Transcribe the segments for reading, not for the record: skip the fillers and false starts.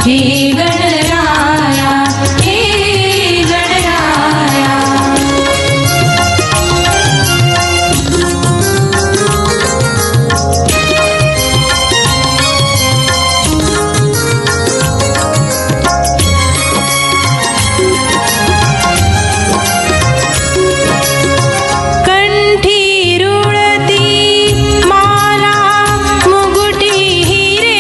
हे गणराया हे गणराया। कंठी रुळती माला मुगुटी हिरे,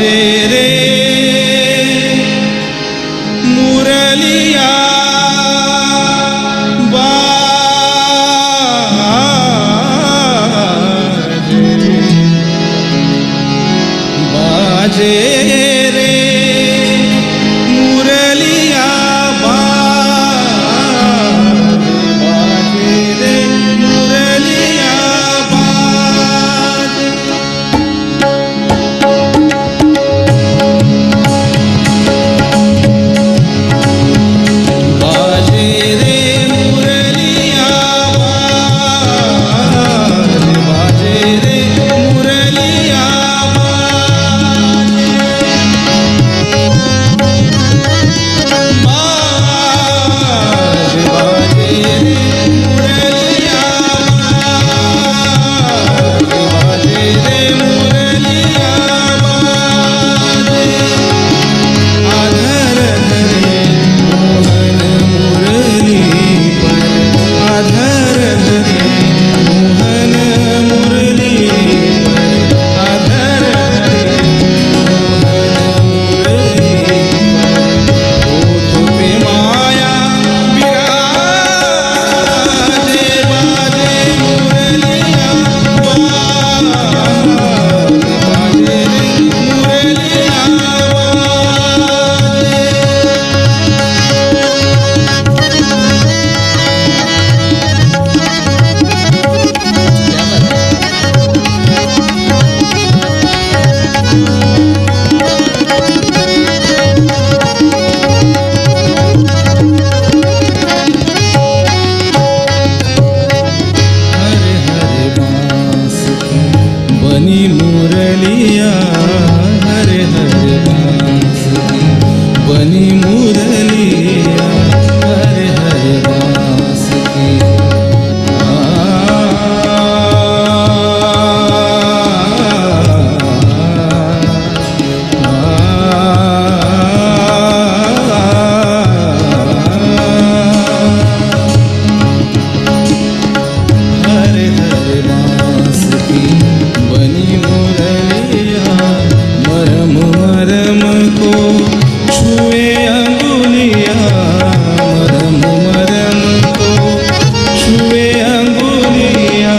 बाजे रे मुरलिया बाजे रे मुरलिया बाजे रे मुरलिया बाजे बाजे रे मुरलिया बाजे रे मुरलिया बनी मुरलिया हरे हरे बांस की बनी मुरलिया हरे हरे बांस की हरे हरे बांस की बनी मुरलिया मरम मरम को छुए अंगुलिया मरम मरम को छुए अंगुलिया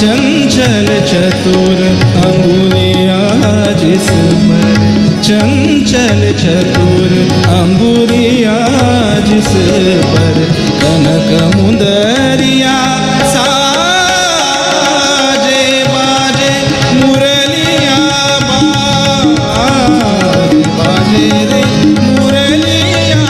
चंचल चतुर अंगुलिया जिस पर चंचल चतुर अंगुलिया जिस पर कनक मुंदरिया बाजे रे मुरलिया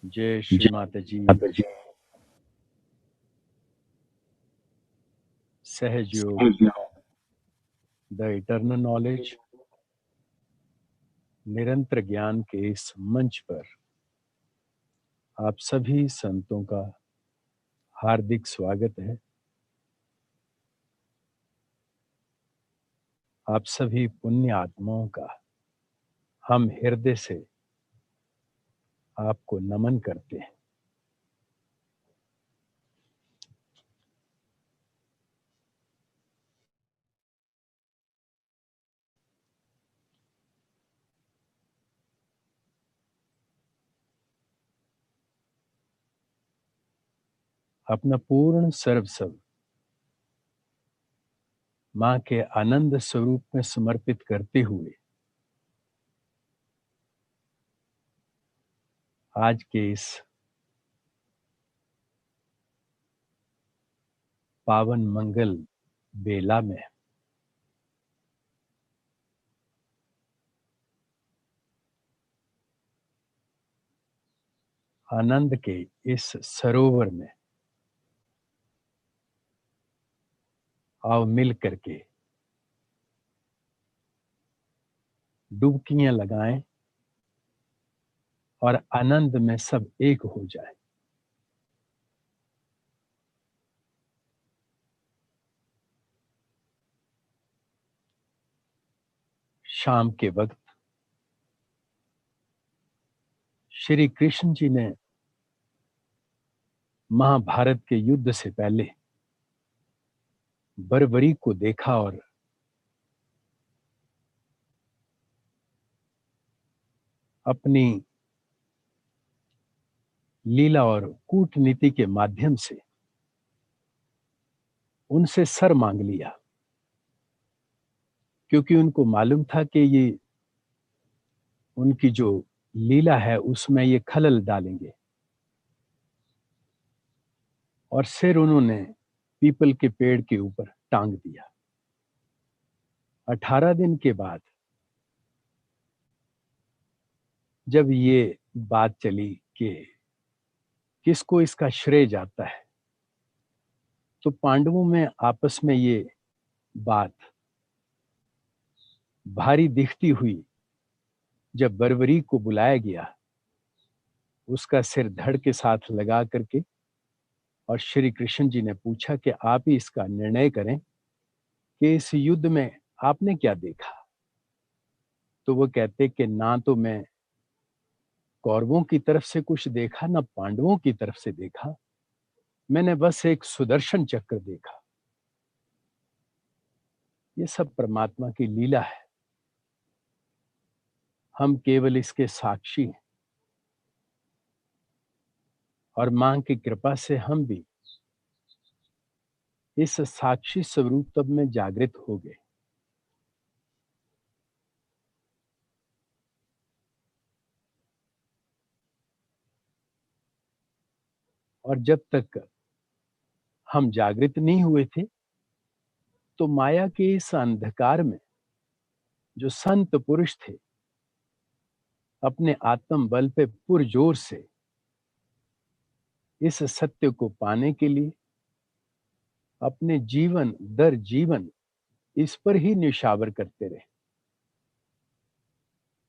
जय श्री माता जी। सहज योग, द इटर्नल नॉलेज, निरंतर ज्ञान के इस मंच पर आप सभी संतों का हार्दिक स्वागत है। आप सभी पुण्य आत्माओं का हम हृदय से आपको नमन करते हैं। अपना पूर्ण सर्वस्व मां के आनंद स्वरूप में समर्पित करते हुए आज के इस पावन मंगल बेला में आनंद के इस सरोवर में आओ मिल करके डुबकियां लगाएं और आनंद में सब एक हो जाए। शाम के वक्त श्री कृष्ण जी ने महाभारत के युद्ध से पहले बर्बरी को देखा और अपनी लीला और कूटनीति के माध्यम से उनसे सर मांग लिया, क्योंकि उनको मालूम था कि ये उनकी जो लीला है उसमें ये खलल डालेंगे। और सिर उन्होंने पीपल के पेड़ के ऊपर टांग दिया। 18 दिन के बाद जब ये बात चली कि किसको इसका श्रेय जाता है, तो पांडवों में आपस में ये बात भारी दिखती हुई जब बर्बरी को बुलाया गया, उसका सिर धड़ के साथ लगा करके और श्री कृष्ण जी ने पूछा कि आप ही इसका निर्णय करें कि इस युद्ध में आपने क्या देखा। तो वो कहते कि ना तो मैं कौरवों की तरफ से कुछ देखा, ना पांडवों की तरफ से देखा, मैंने बस एक सुदर्शन चक्र देखा। ये सब परमात्मा की लीला है, हम केवल इसके साक्षी हैं। और मां की कृपा से हम भी इस साक्षी स्वरूप तब में जागृत हो गए। और जब तक हम जागृत नहीं हुए थे, तो माया के इस अंधकार में जो संत पुरुष थे, अपने आत्म बल पे पुरजोर से इस सत्य को पाने के लिए अपने जीवन दर जीवन इस पर ही निशावर करते रहे।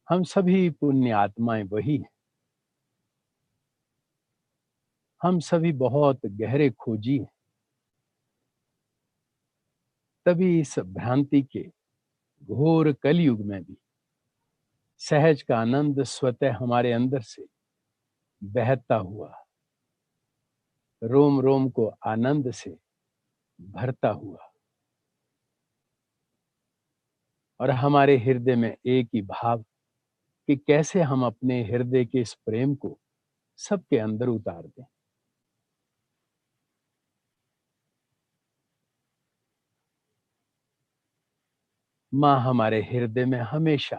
हम सभी पुण्य आत्माएं वही हैं। हम सभी बहुत गहरे खोजी हैं, तभी इस भ्रांति के घोर कलयुग में भी सहज का आनंद स्वतः हमारे अंदर से बहता हुआ, रोम रोम को आनंद से भरता हुआ, और हमारे हृदय में एक ही भाव कि कैसे हम अपने हृदय के इस प्रेम को सबके अंदर उतार दें। माँ हमारे हृदय में हमेशा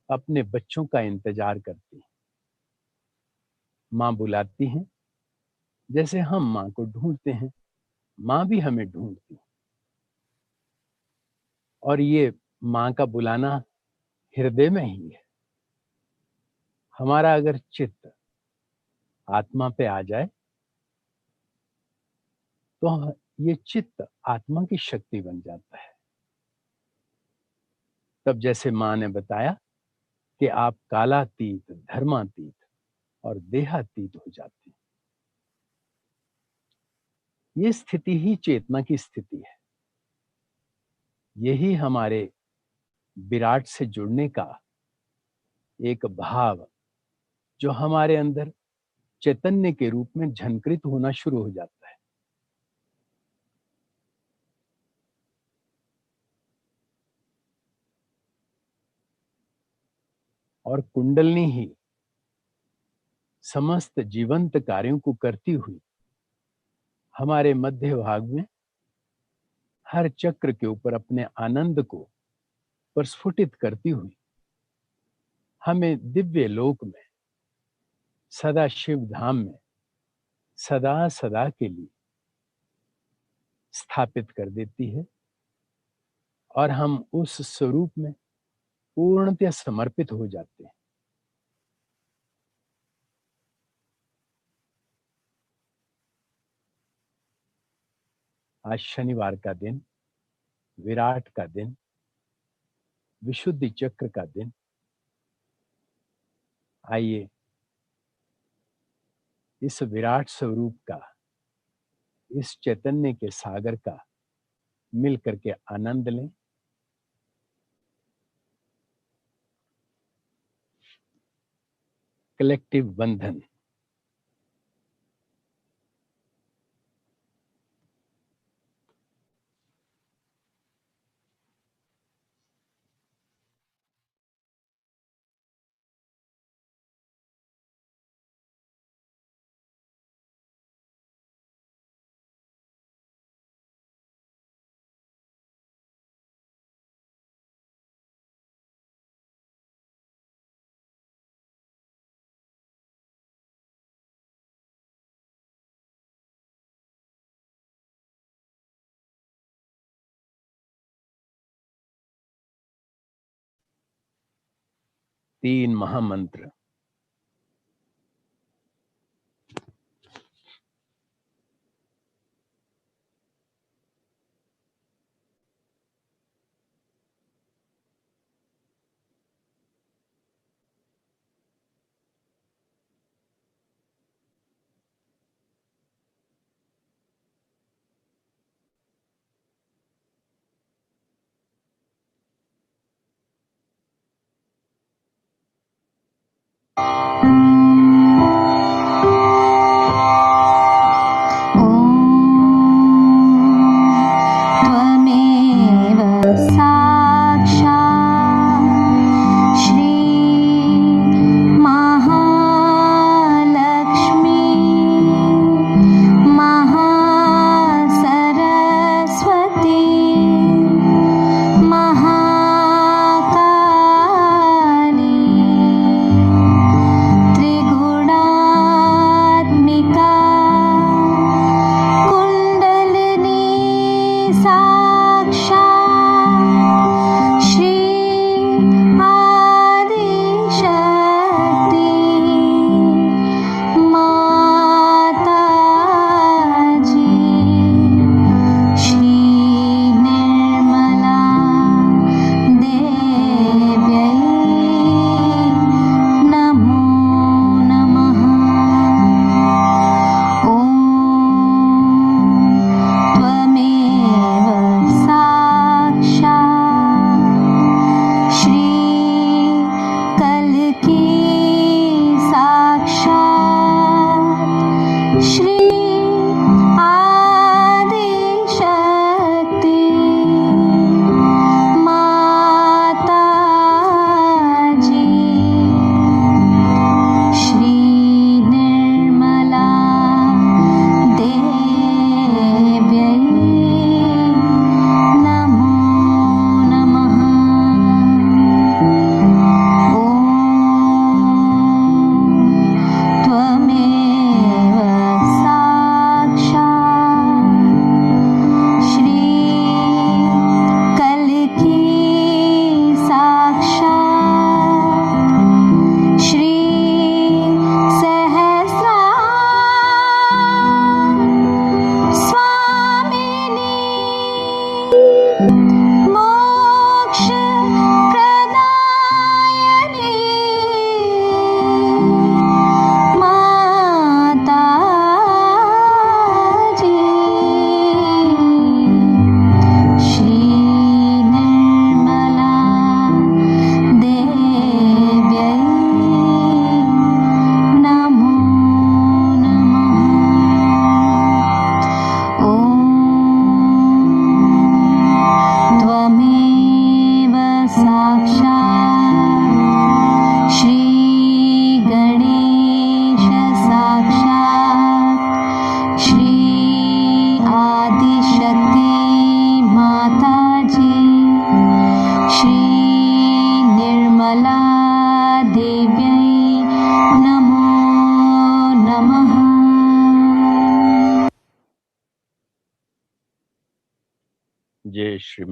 अपने बच्चों का इंतजार करती है। माँ बुलाती है, जैसे हम माँ को ढूंढते हैं, माँ भी हमें ढूंढती है। और ये माँ का बुलाना हृदय में ही है। हमारा अगर चित्त आत्मा पे आ जाए तो ये चित्त आत्मा की शक्ति बन जाता है। तब जैसे माँ ने बताया कि आप कालातीत, धर्मातीत और देहातीत हो जाते हैं। ये स्थिति ही चेतना की स्थिति है। यही हमारे विराट से जुड़ने का एक भाव जो हमारे अंदर चैतन्य के रूप में झंकृत होना शुरू हो जाता है। और कुंडलनी ही समस्त जीवंत कार्यों को करती हुई हमारे मध्य भाग में हर चक्र के ऊपर अपने आनंद को प्रस्फुटित करती हुई हमें दिव्य लोक में, सदा शिव धाम में सदा सदा के लिए स्थापित कर देती है और हम उस स्वरूप में पूर्णतः समर्पित हो जाते हैं। आज शनिवार का दिन, विराट का दिन, विशुद्धि चक्र का दिन। आइए इस विराट स्वरूप का, इस चैतन्य के सागर का मिल करके आनंद लें। कलेक्टिव बंधन। तीन महामंत्र।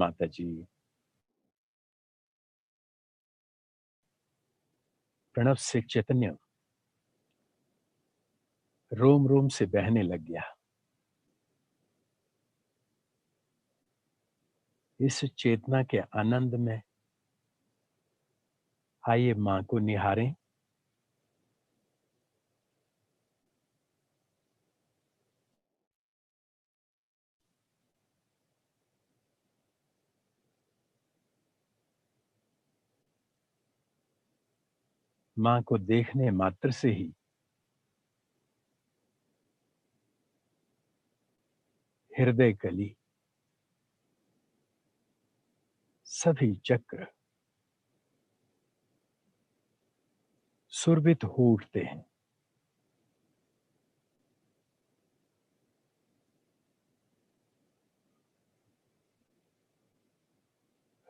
माता जी। प्रणव से चैतन्य रोम रोम से बहने लग गया। इस चेतना के आनंद में आइए मां को निहारें। मां को देखने मात्र से ही हृदय कली, सभी चक्र सुरभित हो उठते हैं।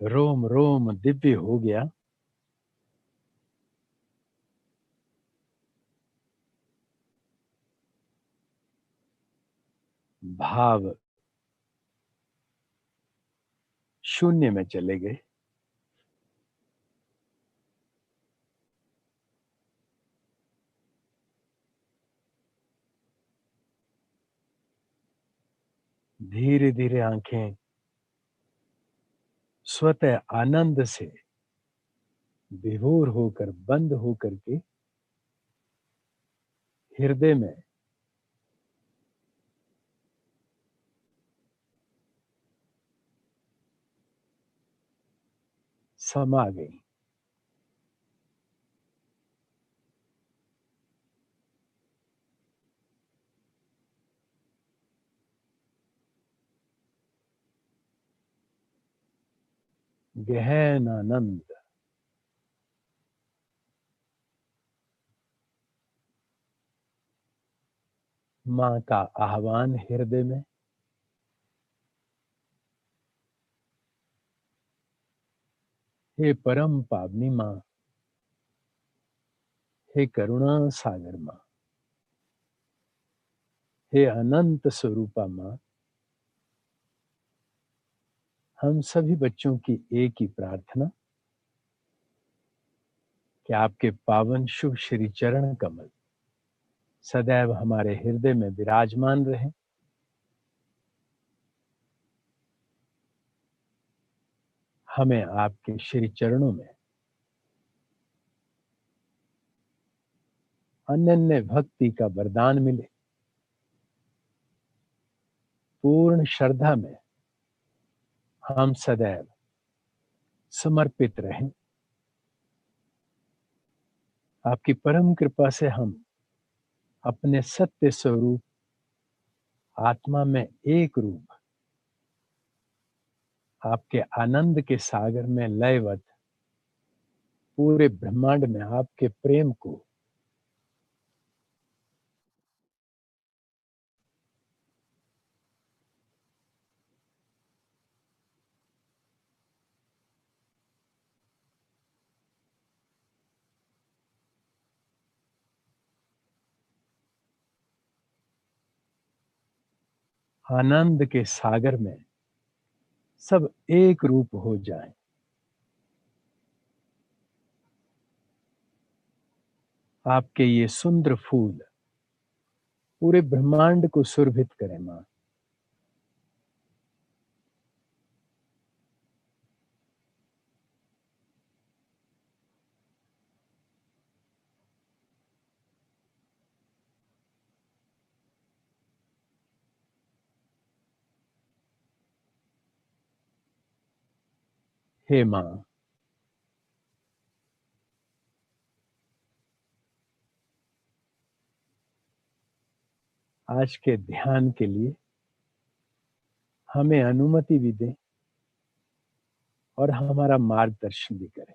रोम रोम दिव्य हो गया। भाव शून्य में चले गए। धीरे धीरे आंखें स्वतः आनंद से विभोर होकर बंद होकर के हृदय में समा गई। गहन आनंद मां का आह्वान हृदय में। हे परम पावनी मां, हे करुणा सागर मां, हे अनंत स्वरूपा मां, हम सभी बच्चों की एक ही प्रार्थना कि आपके पावन शुभ श्री चरण कमल सदैव हमारे हृदय में विराजमान रहे। हमें आपके श्री चरणों में अनन्य भक्ति का वरदान मिले। पूर्ण श्रद्धा में हम सदैव समर्पित रहें। आपकी परम कृपा से हम अपने सत्य स्वरूप आत्मा में एक रूप आपके आनंद के सागर में लयवत पूरे ब्रह्मांड में आपके प्रेम को आनंद के सागर में सब एक रूप हो जाएं। आपके ये सुंदर फूल पूरे ब्रह्मांड को सुरभित करें मां। हे मां, आज के ध्यान के लिए हमें अनुमति भी दें और हमारा मार्गदर्शन भी करें।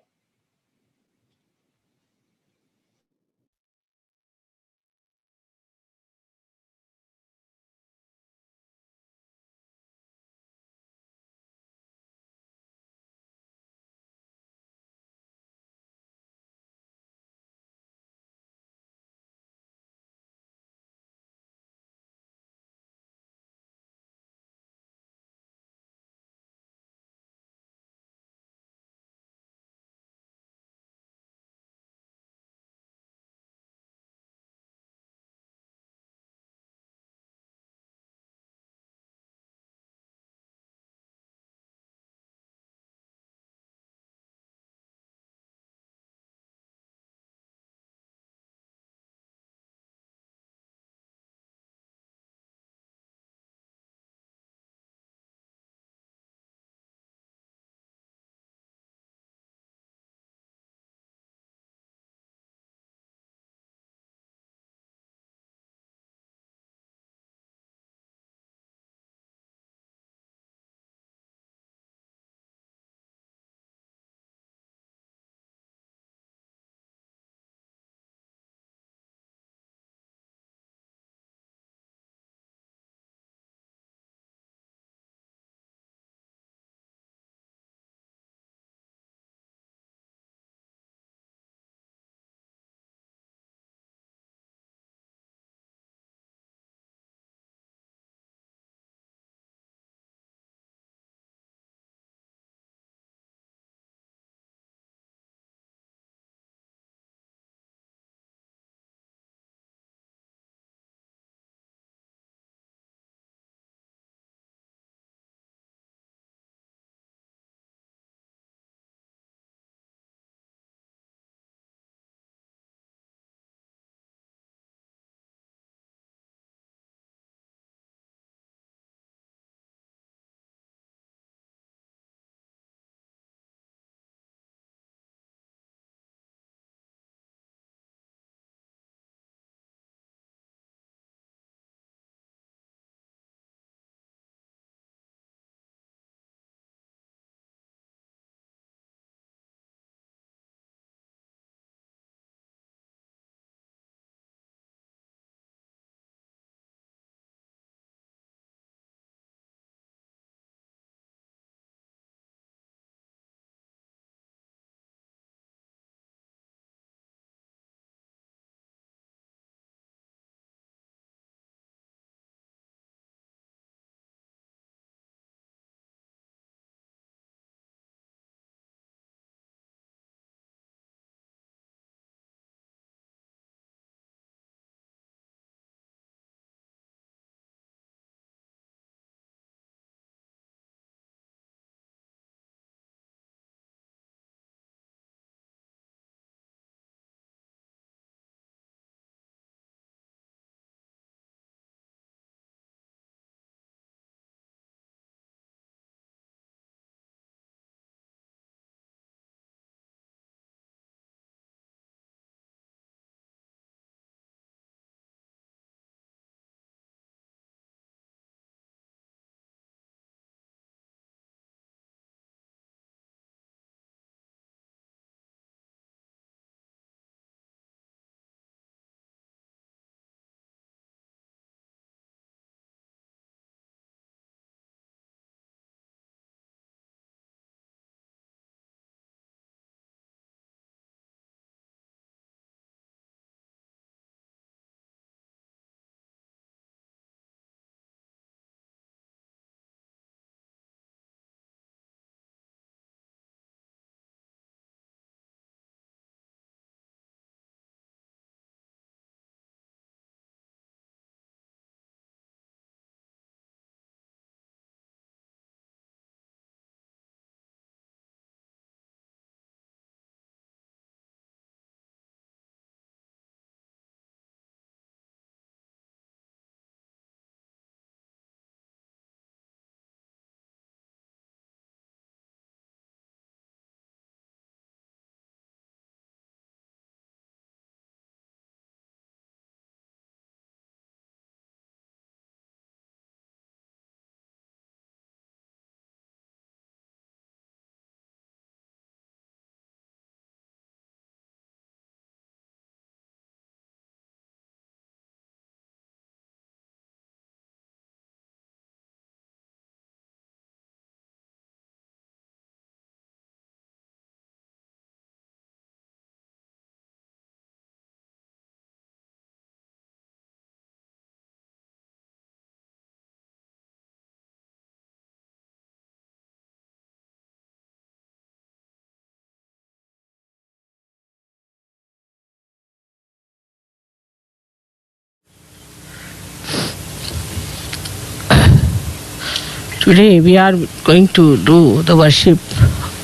Today we are going to do the worship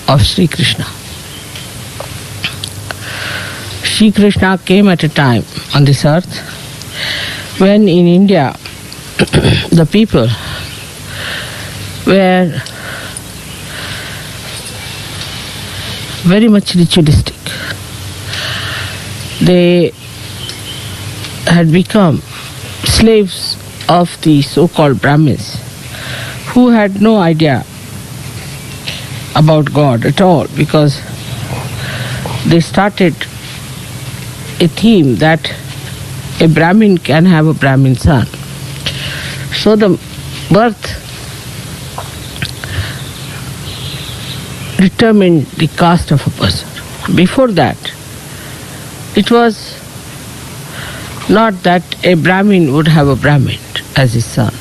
of Sri Krishna. Sri Krishna came at a time on this earth when in India the people were very much ritualistic. They had become slaves of the so-called Brahmins, who had no idea about God at all, because they started a theme that a Brahmin can have a Brahmin son. So the birth determined the caste of a person. Before that, it was not that a Brahmin would have a Brahmin as his son.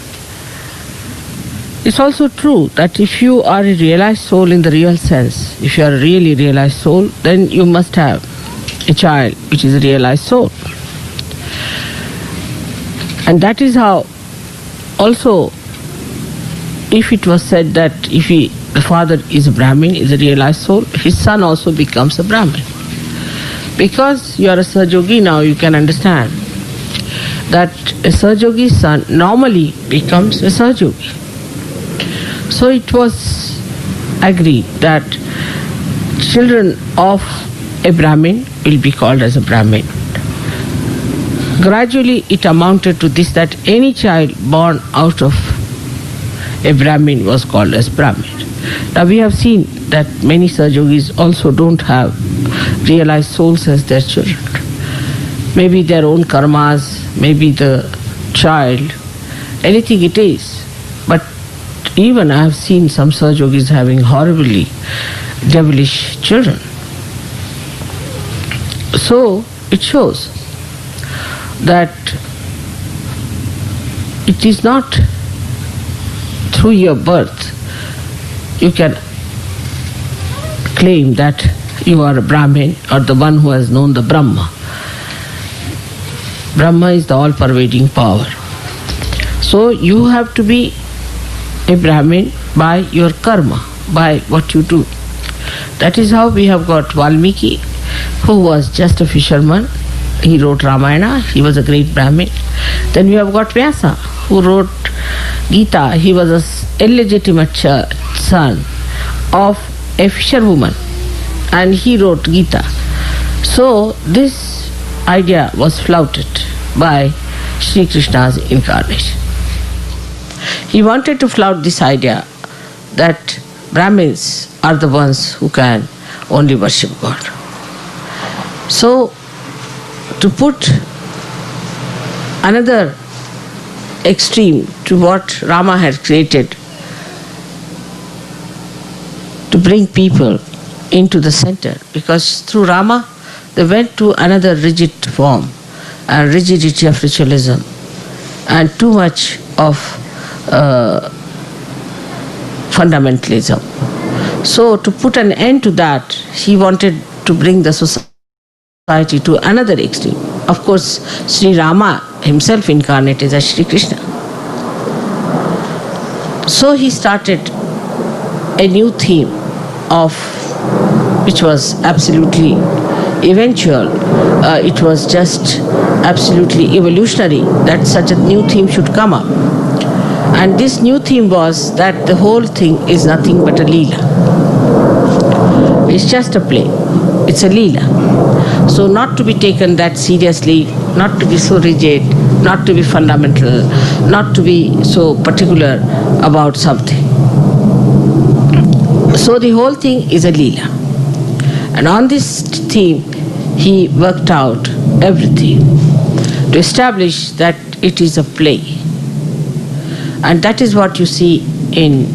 It's also true that if you are a realized soul in the real sense, if you are a really realized soul, then you must have a child which is a realized soul. And that is how also, if it was said that if the father is a Brahmin, is a realized soul, his son also becomes a Brahmin. Because you are a Sahajogi now, you can understand that a Sahajogi's son normally becomes a Sahajogi. So it was agreed that children of a Brahmin will be called as a Brahmin. Gradually it amounted to this, that any child born out of a Brahmin was called as Brahmin. Now we have seen that many Sahajogis also don't have realized souls as their children. Maybe their own karmas, maybe the child, anything it is. But even I have seen some Sahajogis having horribly devilish children. So it shows that it is not through your birth you can claim that you are a Brahmin or the one who has known the Brahma. Brahma is the all-pervading power. So you have to be a Brahmin by your karma, by what you do. That is how we have got Valmiki, who was just a fisherman. He wrote Ramayana, he was a great Brahmin. Then we have got Vyasa, who wrote Gita. He was an illegitimate son of a fisherwoman, and he wrote Gita. So this idea was flouted by Sri Krishna's incarnation. He wanted to flout this idea that Brahmins are the ones who can only worship God. So to put another extreme to what Rama had created, to bring people into the center, because through Rama they went to another rigid form and rigidity of ritualism and too much of fundamentalism. So to put an end to that, he wanted to bring the society to another extreme. Of course, Sri Rama himself incarnated as Sri Krishna. So he started a new theme which was absolutely eventual. It was just absolutely evolutionary that such a new theme should come up. And this new theme was that the whole thing is nothing but a Leela. It's just a play. It's a Leela. So not to be taken that seriously, not to be so rigid, not to be fundamental, not to be so particular about something. So the whole thing is a Leela. And on this theme, he worked out everything to establish that it is a play. And that is what you see in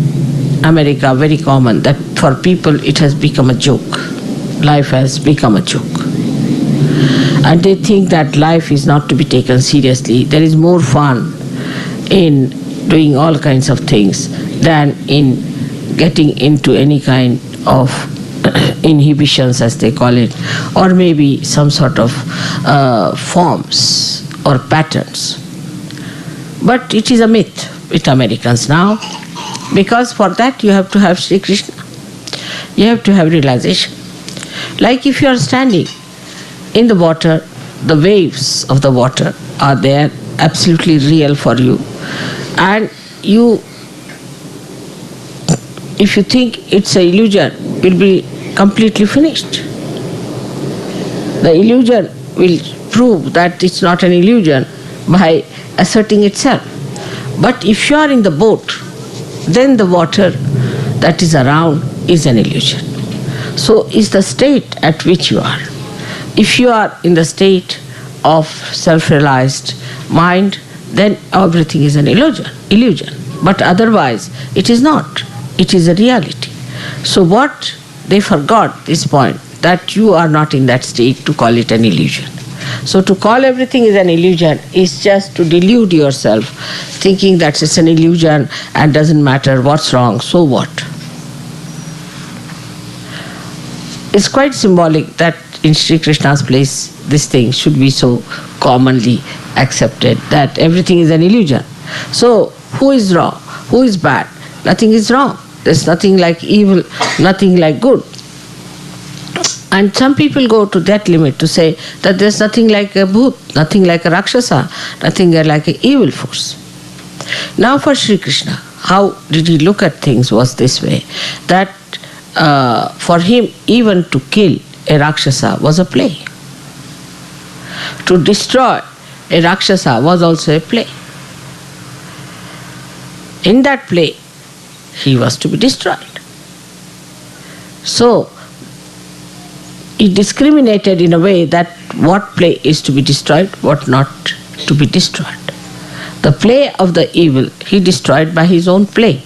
America, very common, that for people it has become a joke. Life has become a joke. And they think that life is not to be taken seriously. There is more fun in doing all kinds of things than in getting into any kind of inhibitions, as they call it, or maybe some sort of forms or patterns. But it is a myth with Americans now. Because for that you have to have Sri Krishna. You have to have realization. Like if you are standing in the water, the waves of the water are there, absolutely real for you. And you, if you think it's an illusion, you'll be completely finished. The illusion will prove that it's not an illusion by asserting itself. But if you are in the boat, then the water that is around is an illusion. So is the state at which you are. If you are in the state of self-realized mind, then everything is an illusion. But otherwise, it is not. It is a reality. So what they forgot this point, that you are not in that state to call it an illusion. So to call everything is an illusion is just to delude yourself, thinking that it's an illusion and doesn't matter what's wrong, so what? It's quite symbolic that in Sri Krishna's place this thing should be so commonly accepted, that everything is an illusion. So who is wrong? Who is bad? Nothing is wrong. There's nothing like evil, nothing like good. And some people go to that limit to say that there's nothing like a bhoot, nothing like a rakshasa, nothing like an evil force. Now for Sri Krishna, how did he look at things was this way, that for him even to kill a rakshasa was a play. To destroy a rakshasa was also a play. In that play, he was to be destroyed. So, he discriminated in a way that what play is to be destroyed, what not to be destroyed. The play of the evil he destroyed by his own play.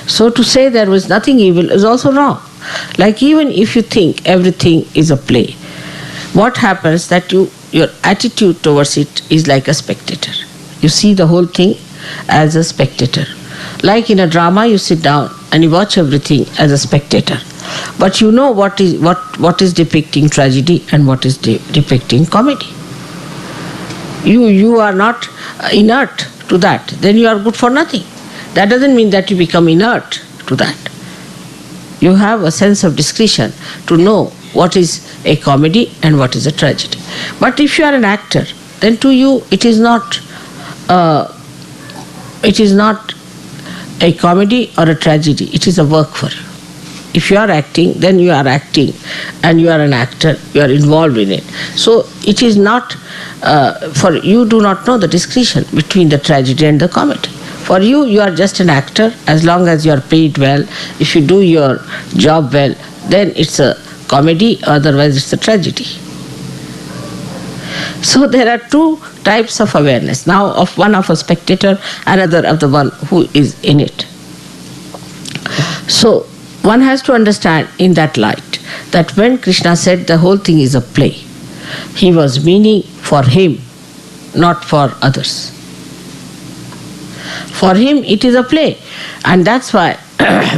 So to say there was nothing evil is also wrong. Like even if you think everything is a play, what happens that your attitude towards it is like a spectator. You see the whole thing as a spectator. Like in a drama, you sit down and you watch everything as a spectator. But you know what is depicting tragedy and what is depicting comedy. You are not inert to that. Then you are good for nothing. That doesn't mean that you become inert to that. You have a sense of discretion to know what is a comedy and what is a tragedy. But if you are an actor, then to you it is not a comedy or a tragedy. It is a work for you. If you are acting, then you are acting and you are an actor, you are involved in it. So it is not, for you do not know the distinction between the tragedy and the comedy. For you, you are just an actor as long as you are paid well. If you do your job well, then it's a comedy, otherwise it's a tragedy. So there are two types of awareness. Now of one of a spectator, another of the one who is in it. So one has to understand in that light that when Krishna said the whole thing is a play, he was meaning for him, not for others. For him it is a play, and that's why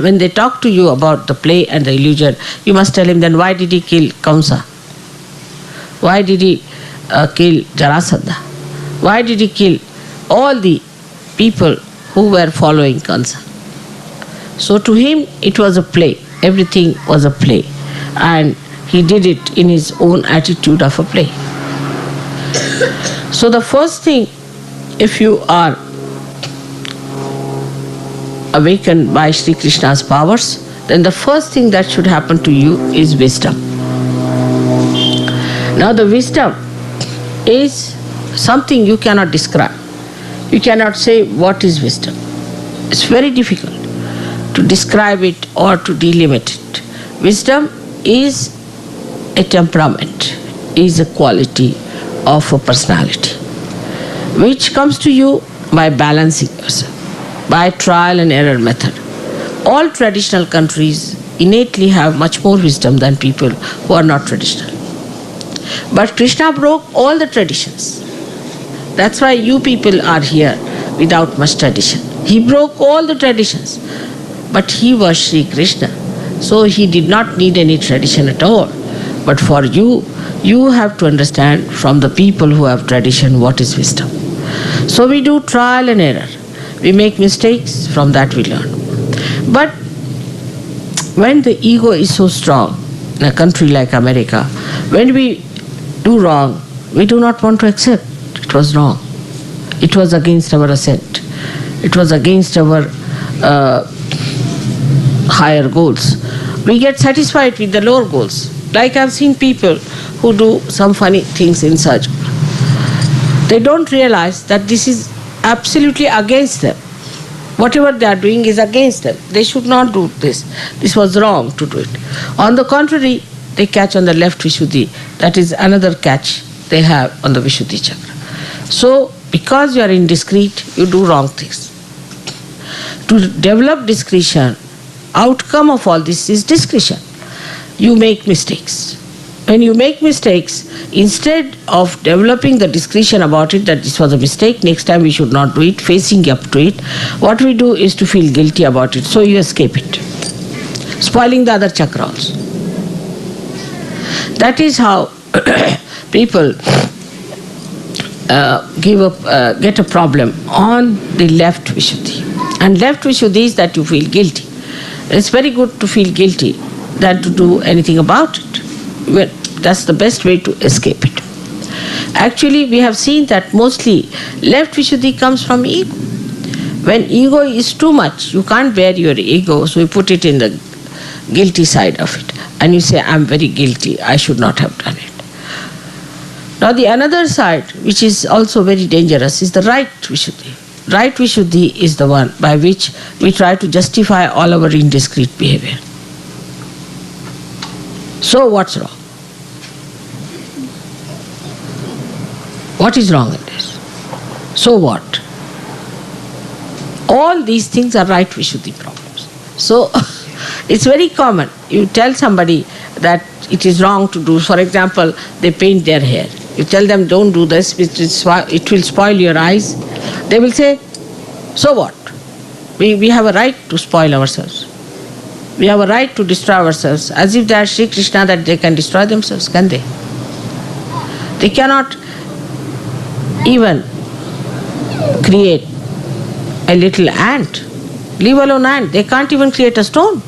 when they talk to you about the play and the illusion, you must tell him, then why did he kill Kamsa? Why did he kill Jarasandha? Why did he kill all the people who were following Kamsa? So to him it was a play, everything was a play, and he did it in his own attitude of a play. So the first thing, if you are awakened by Sri Krishna's powers, then the first thing that should happen to you is wisdom. Now the wisdom is something you cannot describe. You cannot say what is wisdom. It's very difficult to describe it or to delimit it. Wisdom is a temperament, is a quality of a personality, which comes to you by balancing yourself, by trial and error method. All traditional countries innately have much more wisdom than people who are not traditional. But Krishna broke all the traditions. That's why you people are here without much tradition. He broke all the traditions. But he was Sri Krishna, so he did not need any tradition at all. But for you, you have to understand from the people who have tradition what is wisdom. So we do trial and error. We make mistakes, from that we learn. But when the ego is so strong in a country like America, when we do wrong, we do not want to accept it was wrong. It was against our assent. It was against our higher goals. We get satisfied with the lower goals. Like I've seen people who do some funny things in surgery. They don't realize that this is absolutely against them. Whatever they are doing is against them. They should not do this. This was wrong to do it. On the contrary, they catch on the left Vishuddhi. That is another catch they have on the Vishuddhi chakra. So, because you are indiscreet, you do wrong things. To develop discretion, outcome of all this is discretion. You make mistakes. When you make mistakes, instead of developing the discretion about it, that this was a mistake, next time we should not do it, facing up to it, what we do is to feel guilty about it, so you escape it, spoiling the other chakra also. That is how people get a problem on the left Vishuddhi. And left Vishuddhi is that you feel guilty. It's very good to feel guilty than to do anything about it. Well, that's the best way to escape it. Actually, we have seen that mostly left Vishuddhi comes from ego. When ego is too much, you can't bear your ego, so you put it in the guilty side of it. And you say, I'm very guilty, I should not have done it. Now the another side, which is also very dangerous, is the right Vishuddhi. Right Vishuddhi is the one by which we try to justify all our indiscreet behavior. So what's wrong? What is wrong in this? So what? All these things are right Vishuddhi problems. So it's very common. You tell somebody that it is wrong to do. For example, they paint their hair. You tell them don't do this, it will spoil your eyes. They will say, so what? We have a right to spoil ourselves. We have a right to destroy ourselves, as if they are Sri Krishna that they can destroy themselves, can they? They cannot even create a little ant. Leave alone ant. They can't even create a stone.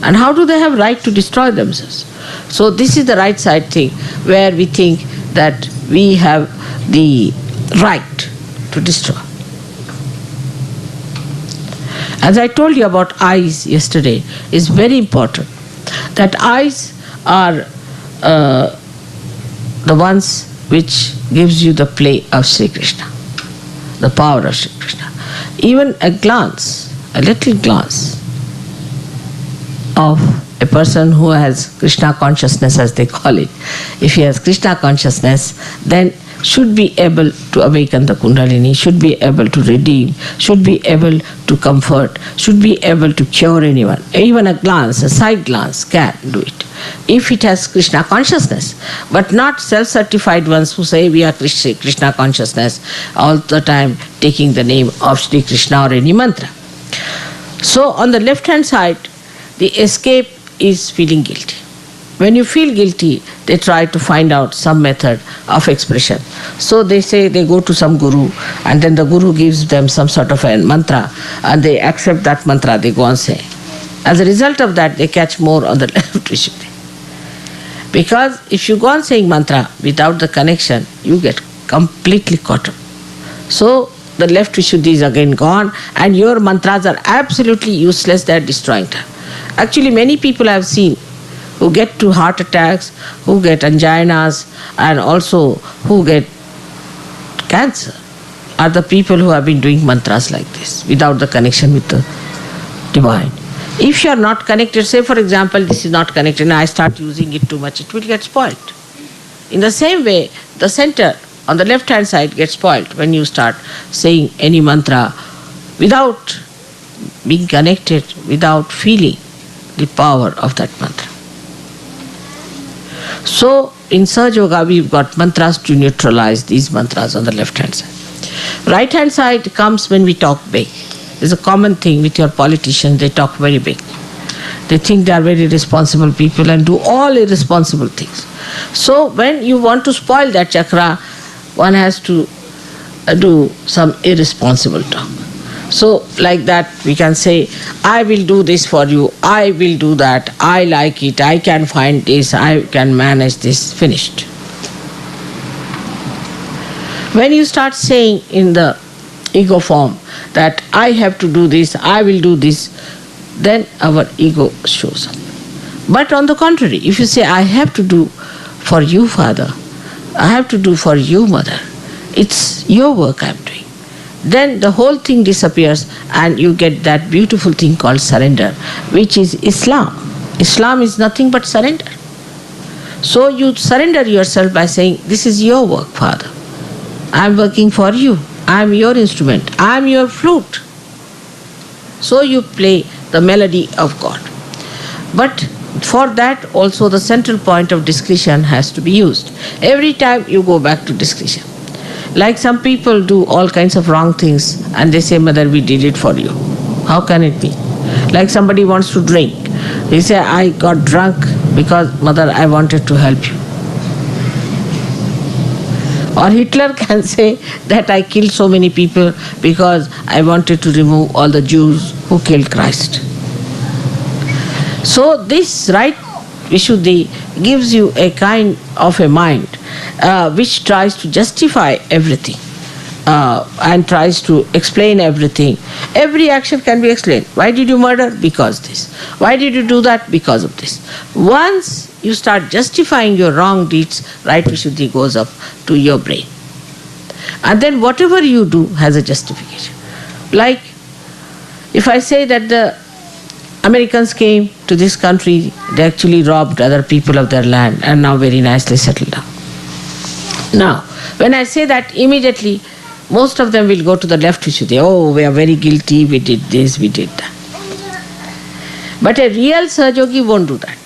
And how do they have right to destroy themselves? So this is the right side thing, where we think that we have the right to destroy. As I told you about eyes yesterday, is very important. That eyes are the ones which gives you the play of Sri Krishna, the power of Sri Krishna. Even a glance, a little glance of a person who has Krishna consciousness, as they call it, if he has Krishna consciousness, then should be able to awaken the Kundalini, should be able to redeem, should be able to comfort, should be able to cure anyone. Even a glance, a side glance can do it, if it has Krishna consciousness, but not self-certified ones who say we are Krishna consciousness all the time, taking the name of Sri Krishna or any mantra. So on the left-hand side, the escape is feeling guilty. When you feel guilty, they try to find out some method of expression. So they say they go to some guru, and then the guru gives them some sort of a mantra, and they accept that mantra, they go on saying. As a result of that, they catch more on the left Vishuddhi. Because if you go on saying mantra without the connection, you get completely caught up. So the left Vishuddhi is again gone, and your mantras are absolutely useless, they are destroying time. Actually, many people I have seen who get to heart attacks, who get anginas, and also who get cancer, are the people who have been doing mantras like this, without the connection with the divine. If you are not connected, say for example, this is not connected and I start using it too much, it will get spoiled. In the same way, the center on the left hand side gets spoiled when you start saying any mantra without being connected, without feeling the power of that mantra. So in Sahaja Yoga, we've got mantras to neutralize these mantras on the left hand side. Right hand side comes when we talk big. It's a common thing with your politicians, they talk very big. They think they are very responsible people and do all irresponsible things. So when you want to spoil that chakra, one has to do some irresponsible talk. So like that we can say, I will do this for you, I will do that, I like it, I can find this, I can manage this, finished. When you start saying in the ego form that I have to do this, I will do this, then our ego shows up. But on the contrary, if you say, I have to do for you, Father, I have to do for you, Mother, it's your work I am doing, then the whole thing disappears and you get that beautiful thing called surrender, which is Islam. Islam is nothing but surrender. So you surrender yourself by saying, this is your work, Father. I am working for you. I am your instrument. I am your flute. So you play the melody of God. But for that also the central point of discretion has to be used. Every time you go back to discretion. Like some people do all kinds of wrong things and they say, Mother, we did it for you. How can it be? Like somebody wants to drink. They say, I got drunk because, Mother, I wanted to help you. Or Hitler can say that I killed so many people because I wanted to remove all the Jews who killed Christ. So this right Vishuddhi gives you a kind of a mind which tries to justify everything and tries to explain everything. Every action can be explained. Why did you murder? Because this. Why did you do that? Because of this. Once you start justifying your wrong deeds, right Vishuddhi goes up to your brain. And then whatever you do has a justification. Like if I say that the Americans came to this country, they actually robbed other people of their land and now very nicely settled down. Now, when I say that, immediately most of them will go to the left Vishuddhi. Oh, we are very guilty, we did this, we did that. But a real Sahajogi won't do that.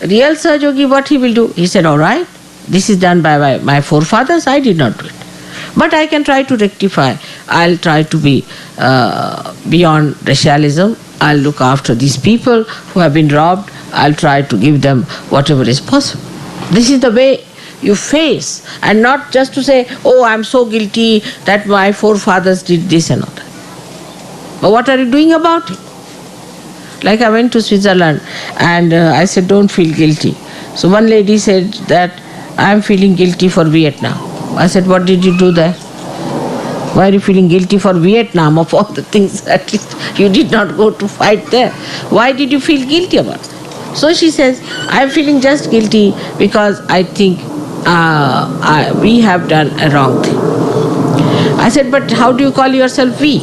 A real Sahajogi, what he will do? He said, all right, this is done by my forefathers, I did not do it. But I can try to rectify. I'll try to be beyond racialism. I'll look after these people who have been robbed. I'll try to give them whatever is possible. This is the way you face, and not just to say, oh, I'm so guilty that my forefathers did this and all that. But what are you doing about it? Like I went to Switzerland and I said, don't feel guilty. So one lady said that I'm feeling guilty for Vietnam. I said, what did you do there? Why are you feeling guilty for Vietnam? Of all the things, at least you did not go to fight there. Why did you feel guilty about it? So she says, I'm feeling just guilty because I think we have done a wrong thing. I said, but how do you call yourself we?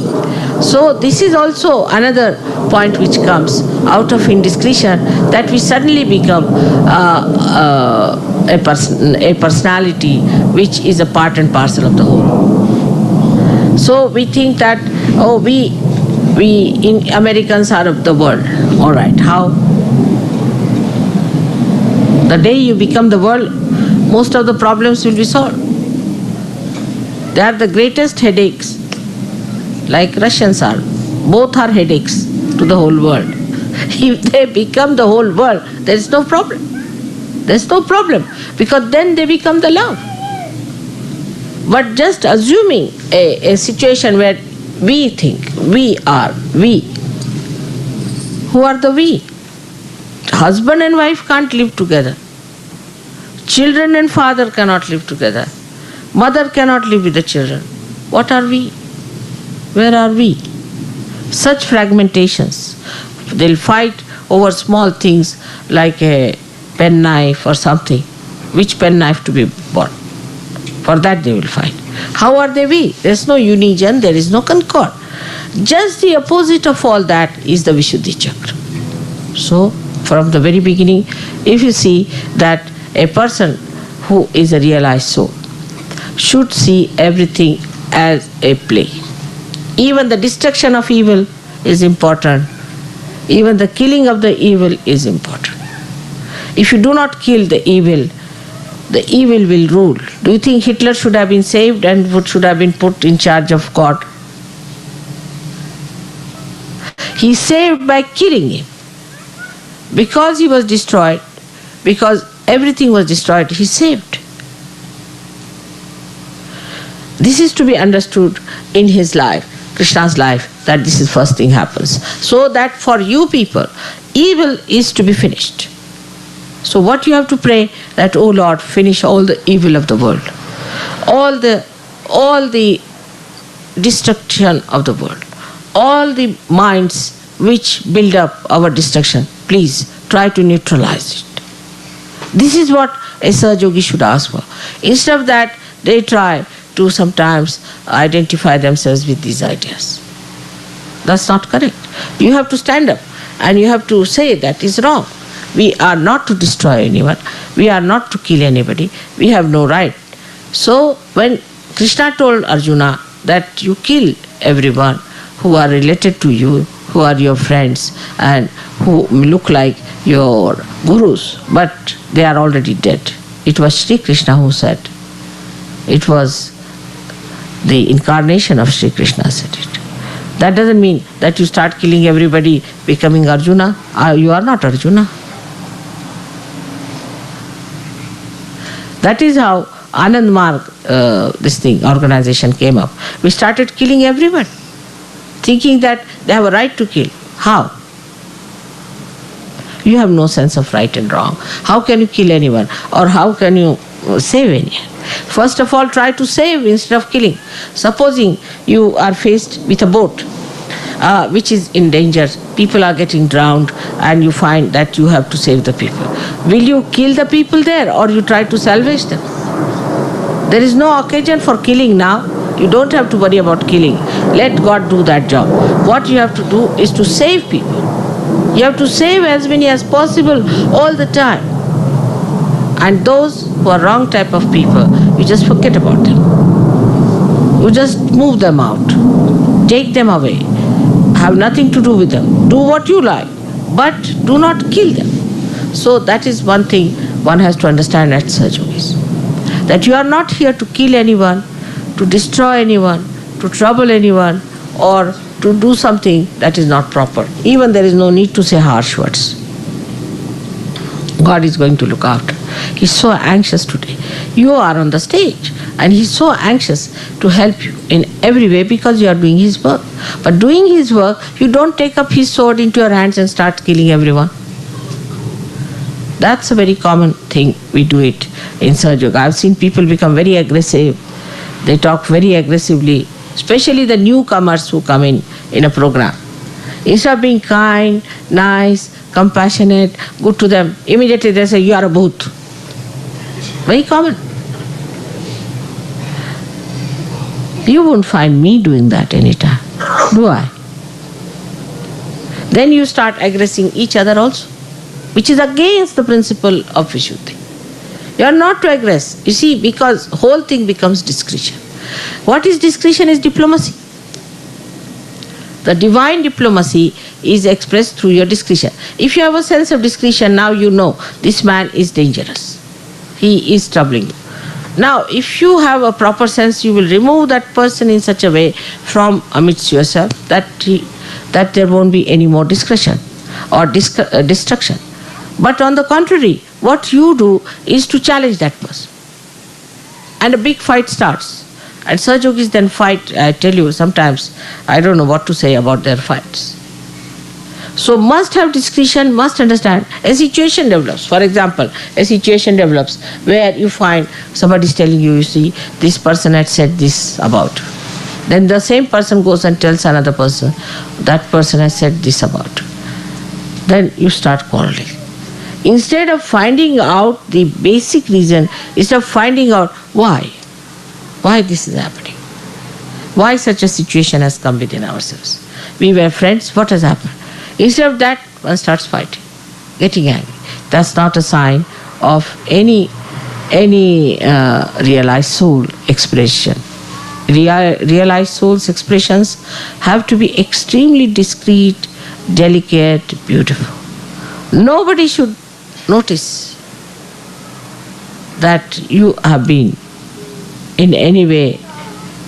So this is also another point which comes out of indiscretion, that we suddenly become a personality which is a part and parcel of the whole. So we think that, oh, we in Americans are of the world. All right, how? The day you become the world, most of the problems will be solved. They are the greatest headaches, like Russians are. Both are headaches to the whole world. If they become the whole world, there is no problem. There is no problem, because then they become the love. But just assuming a situation where we think, we are, we. Who are the we? Husband and wife can't live together. Children and father cannot live together. Mother cannot live with the children. What are we? Where are we? Such fragmentations. They'll fight over small things like a pen knife or something. Which pen knife to be bought? For that they will fight. How are they we? There is no union, there is no concord. Just the opposite of all that is the Vishuddhi Chakra. So, from the very beginning, if you see that a person who is a realized soul should see everything as a play. Even the destruction of evil is important. Even the killing of the evil is important. If you do not kill the evil will rule. Do you think Hitler should have been saved and should have been put in charge of God? He is saved by killing him. Because he was destroyed, because everything was destroyed, he saved. This is to be understood in his life, Krishna's life, that this is first thing happens. So that for you people, evil is to be finished. So what you have to pray that, oh Lord, finish all the evil of the world, all the destruction of the world, all the minds which build up our destruction, please try to neutralize it. This is what a Sahaja Yogi should ask for. Instead of that, they try to sometimes identify themselves with these ideas. That's not correct. You have to stand up and you have to say that is wrong. We are not to destroy anyone. We are not to kill anybody. We have no right. So when Krishna told Arjuna that you kill everyone who are related to you, who are your friends and who look like your gurus, but they are already dead. It was Sri Krishna who said. It was the incarnation of Sri Krishna said it. That doesn't mean that you start killing everybody, becoming Arjuna. You are not Arjuna. That is how Anand Marg, organization came up. We started killing everyone, thinking that they have a right to kill. How? You have no sense of right and wrong. How can you kill anyone? Or how can you save anyone? First of all, try to save instead of killing. Supposing you are faced with a boat which is in danger, people are getting drowned, and you find that you have to save the people. Will you kill the people there, or you try to salvage them? There is no occasion for killing now. You don't have to worry about killing. Let God do that job. What you have to do is to save people. You have to save as many as possible all the time. And those who are wrong type of people, you just forget about them. You just move them out. Take them away. Have nothing to do with them. Do what you like, but do not kill them. So that is one thing one has to understand at Sahaja Yogis. That you are not here to kill anyone, to destroy anyone, to trouble anyone, or to do something that is not proper. Even there is no need to say harsh words. God is going to look after. He's so anxious today. You are on the stage and He's so anxious to help you in every way because you are doing His work. But doing His work, you don't take up His sword into your hands and start killing everyone. That's a very common thing. We do it in Sahaja Yoga. I've seen people become very aggressive. They talk very aggressively, especially the newcomers who come in a program. Instead of being kind, nice, compassionate, good to them, immediately they say, you are a bhoot. Very common. You won't find me doing that anytime, do I? Then you start aggressing each other also, which is against the principle of Vishuddhi. You are not to aggress. You see, because whole thing becomes discretion. What is discretion is diplomacy. The divine diplomacy is expressed through your discretion. If you have a sense of discretion, now you know this man is dangerous. He is troubling you. Now, if you have a proper sense, you will remove that person in such a way from amidst yourself that there won't be any more discretion or destruction. But on the contrary, what you do is to challenge that person. And a big fight starts. And Sahaja Yogis then fight, I tell you, sometimes I don't know what to say about their fights. So must have discretion, must understand. A situation develops. For example, a situation develops where you find somebody is telling you, you see, this person had said this about. Then the same person goes and tells another person, that person has said this about. Then you start quarreling. Instead of finding out the basic reason, instead of finding out why this is happening, why such a situation has come within ourselves. We were friends, what has happened? Instead of that, one starts fighting, getting angry. That's not a sign of any realized soul expression. Realized soul's expressions have to be extremely discreet, delicate, beautiful. Nobody should notice that you have been in any way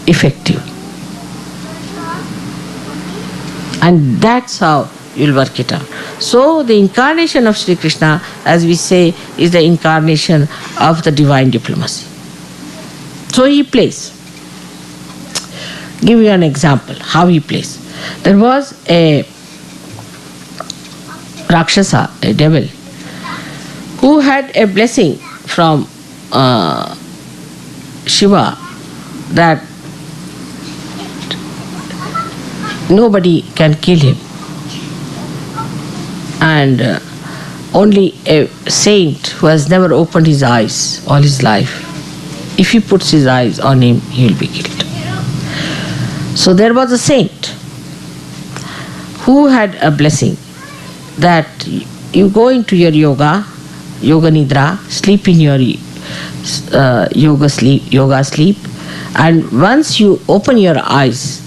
effective. And that's how you'll work it out. So the incarnation of Sri Krishna, as we say, is the incarnation of the divine diplomacy. So he plays. Give you an example, how he plays. There was a Rakshasa, a devil, who had a blessing from Shiva that nobody can kill him, and only a saint who has never opened his eyes all his life, if he puts his eyes on him, he will be killed. So there was a saint who had a blessing that you go into your yoga nidra, sleep in your yoga sleep, and once you open your eyes,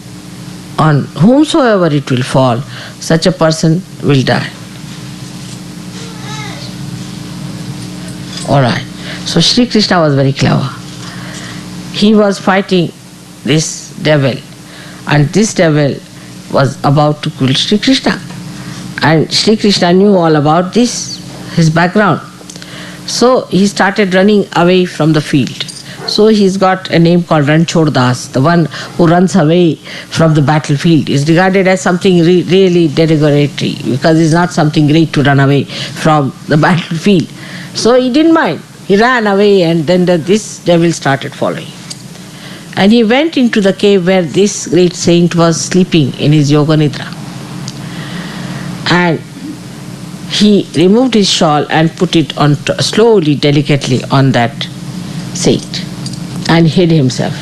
on whomsoever it will fall, such a person will die. Alright. So Sri Krishna was very clever. He was fighting this devil, and this devil was about to kill Sri Krishna. And Sri Krishna knew all about this, his background. So he started running away from the field. So he's got a name called Ranchhod Das. The one who runs away from the battlefield is regarded as something really derogatory, because it's not something great to run away from the battlefield. So he didn't mind. He ran away, and then this devil started following. And he went into the cave where this great saint was sleeping in his yoga nidra. And he removed his shawl and put it on slowly, delicately on that saint, and hid himself.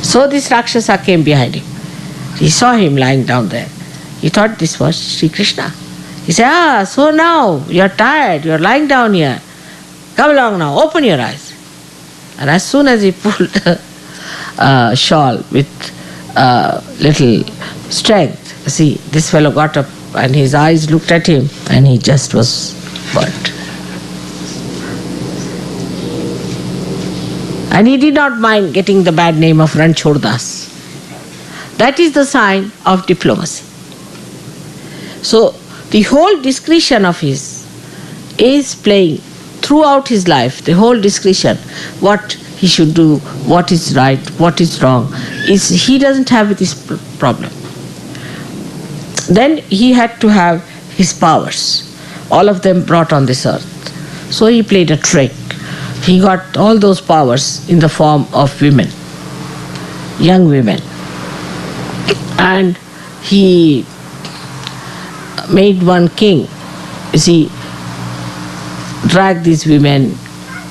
So this Rakshasa came behind him. He saw him lying down there. He thought this was Sri Krishna. He said, so now you're tired, you're lying down here. Come along now, open your eyes. And as soon as he pulled a shawl with little strength, see, this fellow got up and his eyes looked at him, and he just was burnt. And he did not mind getting the bad name of Ranchhod Das. That is the sign of diplomacy. So the whole discretion of his is playing throughout his life. The whole discretion, what he should do, what is right, what is wrong, is he doesn't have this problem. Then he had to have his powers, all of them brought on this earth. So he played a trick. He got all those powers in the form of women, young women. And he made one king, you see, drag these women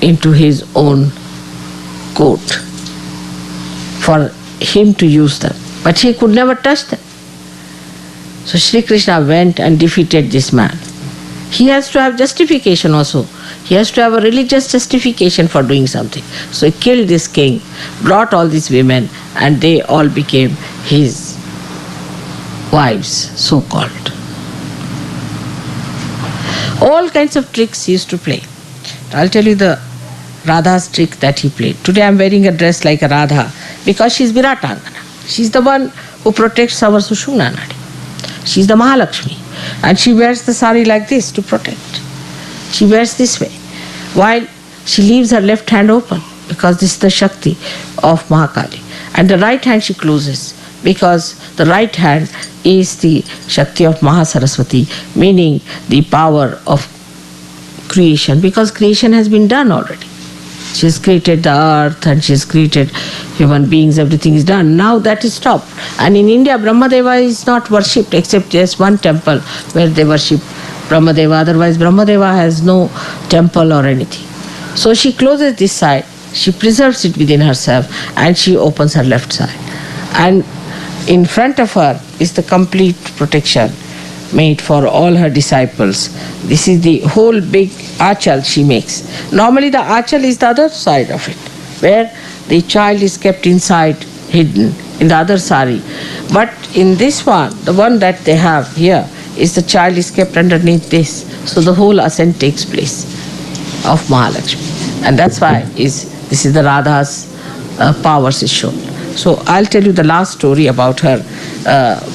into his own court for him to use them. But he could never touch them. So Sri Krishna went and defeated this man. He has to have justification also. He has to have a religious justification for doing something. So he killed this king, brought all these women, and they all became his wives, so-called. All kinds of tricks he used to play. I'll tell you the Radha's trick that he played. Today I'm wearing a dress like a Radha because she's Viratangana. She's the one who protects our Sushumna Nadi. She's the Mahalakshmi. And she wears the sari like this to protect. She wears this way, while she leaves her left hand open because this is the Shakti of Mahakali. And the right hand she closes because the right hand is the Shakti of Mahasaraswati, meaning the power of creation, because creation has been done already. She has created the earth and she has created human beings, everything is done. Now that is stopped. And in India, Brahmadeva is not worshipped except just one temple where they worship Brahmadeva. Otherwise, Brahmadeva has no temple or anything. So she closes this side, she preserves it within herself, and she opens her left side. And in front of her is the complete protection made for all her disciples. This is the whole big achal she makes. Normally the achal is the other side of it, where the child is kept inside, hidden in the other sari. But in this one, the one that they have here, is the child is kept underneath this. So the whole ascent takes place of Mahalakshmi. And that's why this is the Radha's powers is shown. So I'll tell you the last story about her,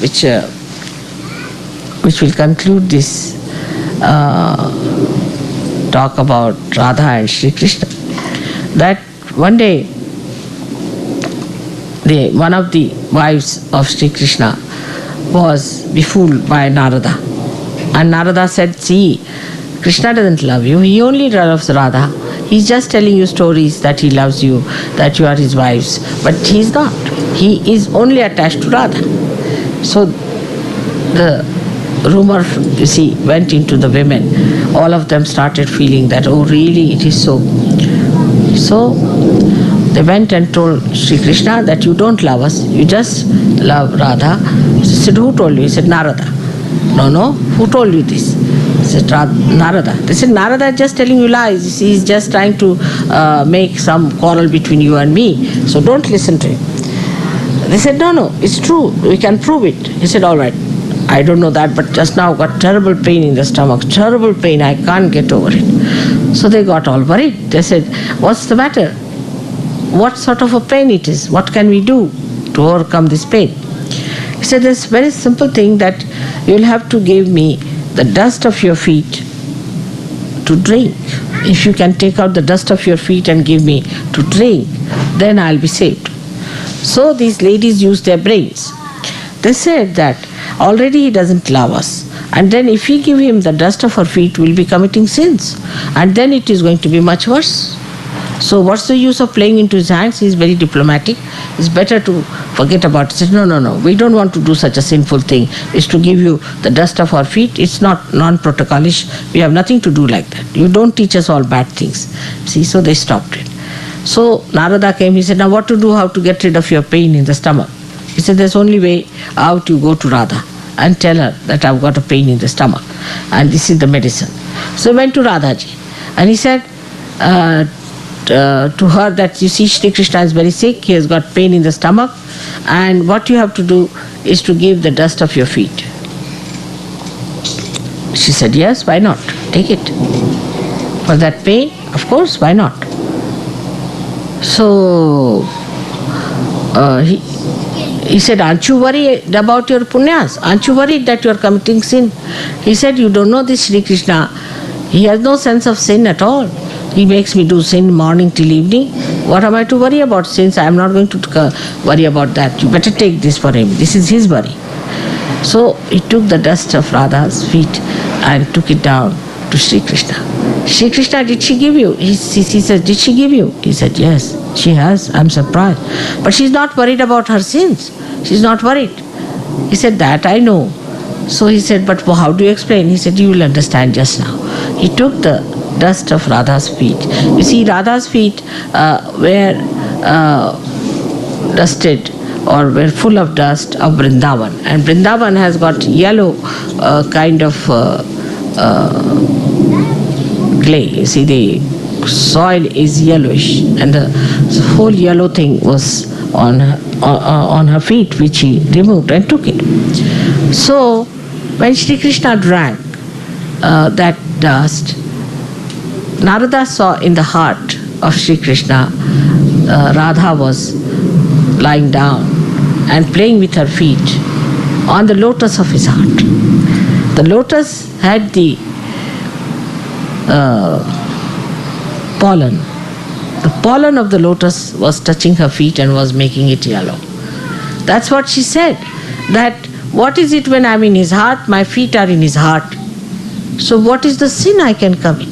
which will conclude this talk about Radha and Sri Krishna. That one day, one of the wives of Sri Krishna was befooled by Narada. And Narada said, see, Krishna doesn't love you, he only loves Radha. He's just telling you stories that he loves you, that you are his wives, but he's not. He is only attached to Radha. So the rumor, you see, went into the women. All of them started feeling that, oh really, it is so. So they went and told Sri Krishna that you don't love us, you just love Radha. He said, who told you? He said, Narada. No, who told you this? He said, Narada. They said, Narada is just telling you lies. He is just trying to make some quarrel between you and me. So don't listen to him. They said, no, it's true. We can prove it. He said, all right. I don't know that, but just now got terrible pain in the stomach. Terrible pain. I can't get over it. So they got all worried. They said, what's the matter? What sort of a pain it is? What can we do to overcome this pain? He said, there's a very simple thing that you'll have to give me the dust of your feet to drink. If you can take out the dust of your feet and give me to drink, then I'll be saved. So these ladies used their brains. They said that already he doesn't love us. And then if we give him the dust of our feet, we'll be committing sins. And then it is going to be much worse. So what's the use of playing into his hands? He's very diplomatic. It's better to forget about it. He said, no, we don't want to do such a sinful thing. It's to give you the dust of our feet. It's not non-protocolish. We have nothing to do like that. You don't teach us all bad things. See, so they stopped it. So Narada came, he said, now what to do, how to get rid of your pain in the stomach? He said, there's only way out, you go to Radha and tell her that I've got a pain in the stomach and this is the medicine. So he went to Radhaji and he said to her that, you see, Shri Krishna is very sick, he has got pain in the stomach, and what you have to do is to give the dust of your feet. She said, yes, why not? Take it. For that pain, of course, why not? So he said, aren't you worried about your punyas? Aren't you worried that you are committing sin? He said, you don't know this Shri Krishna. He has no sense of sin at all. He makes me do sin morning till evening. What am I to worry about sins? I am not going to worry about that. You better take this for him. This is his worry. So he took the dust of Radha's feet and took it down to Shri Krishna. Shri Krishna, did she give you? He said, did she give you? He said, yes, she has. I'm surprised. But she's not worried about her sins. She's not worried. He said, that I know. So he said, but how do you explain? He said, you will understand just now. He took the dust of Radha's feet. You see, Radha's feet were dusted or were full of dust of Vrindavan. And Vrindavan has got yellow kind of clay. You see, the soil is yellowish and the whole yellow thing was on her feet, which he removed and took it. So when Shri Krishna drank that dust, Narada saw in the heart of Shri Krishna, Radha was lying down and playing with her feet on the lotus of his heart. The lotus had the pollen. The pollen of the lotus was touching her feet and was making it yellow. That's what she said, that what is it when I'm in his heart? My feet are in his heart. So what is the sin I can commit?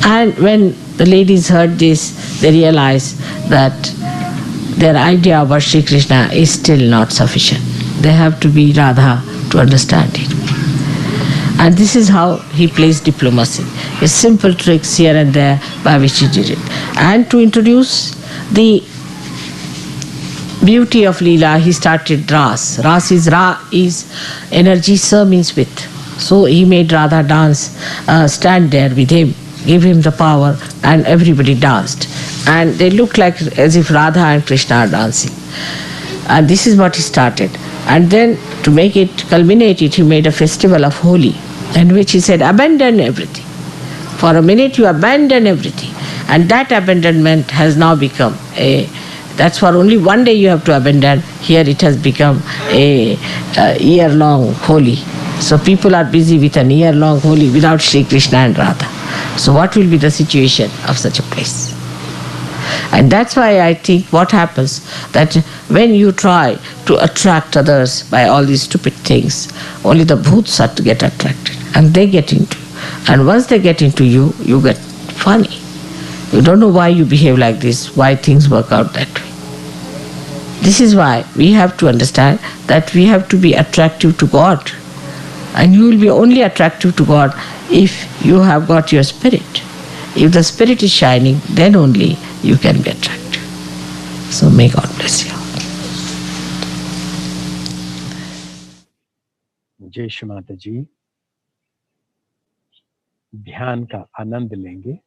And when the ladies heard this, they realized that their idea about Shri Krishna is still not sufficient. They have to be Radha to understand it. And this is how he plays diplomacy. His simple tricks here and there by which he did it. And to introduce the beauty of Leela, he started Ras. Ras is Ra is energy, Sa means with. So he made Radha dance, stand there with him, give him the power, and everybody danced. And they looked like as if Radha and Krishna are dancing. And this is what he started. And then to make it culminate it, he made a festival of Holi, in which he said, abandon everything. For a minute you abandon everything. And that abandonment has now become that's for only one day you have to abandon. Here it has become a year-long Holi. So people are busy with an year-long Holi without Shri Krishna and Radha. So what will be the situation of such a place? And that's why I think what happens that when you try to attract others by all these stupid things, only the bhoots are to get attracted and they get into you. And once they get into you, you get funny. You don't know why you behave like this, why things work out that way. This is why we have to understand that we have to be attractive to God. And you will be only attractive to God if you have got your spirit. If the spirit is shining, then only you can be attractive. So may God bless you. जय श्री माता जी। ध्यान का आनंद लेंगे।